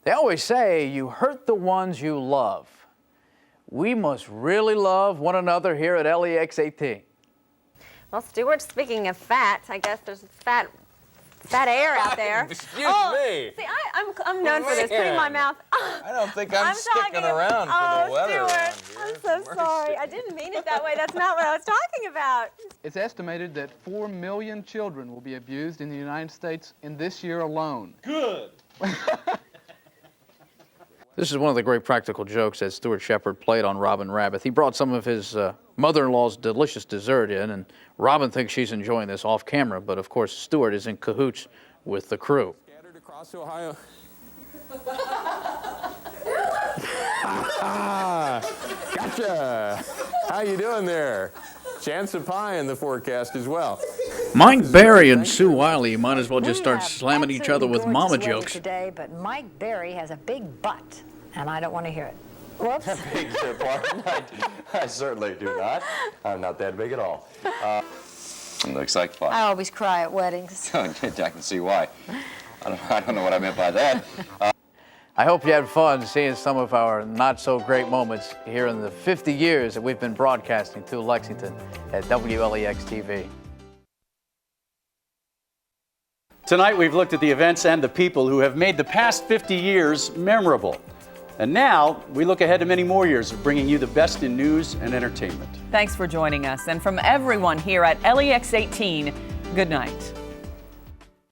They always say you hurt the ones you love. We must really love one another here at LEX-18. Well, Stuart, speaking of fat, I guess there's fat air out there. Excuse me. See, I'm known for this. Putting my mouth. I don't think I'm sticking around for the weather around here. I'm so sorry. I didn't mean it that way. That's not what I was talking about. It's estimated that 4 million children will be abused in the United States in this year alone. Good. This is one of the great practical jokes that Stuart Shepard played on Robin Rabbit. He brought some of his mother-in-law's delicious dessert in, and Robin thinks she's enjoying this off camera, but of course Stuart is in cahoots with the crew. Scattered across Ohio. Gotcha. How you doing there? Chance of pie in the forecast as well. Mike Berry and Sue Wiley might as well just start slamming each other with mama jokes. Today, but Mike Berry has a big butt, and I don't want to hear it. Whoops. Beg your pardon. I certainly do not. I'm not that big at all. Looks like fun. I always cry at weddings. I can see why. I don't know what I meant by that. I hope you had fun seeing some of our not-so-great moments here in the 50 years that we've been broadcasting to Lexington at WLEX-TV. Tonight, we've looked at the events and the people who have made the past 50 years memorable. And now, we look ahead to many more years of bringing you the best in news and entertainment. Thanks for joining us. And from everyone here at LEX-18, good night.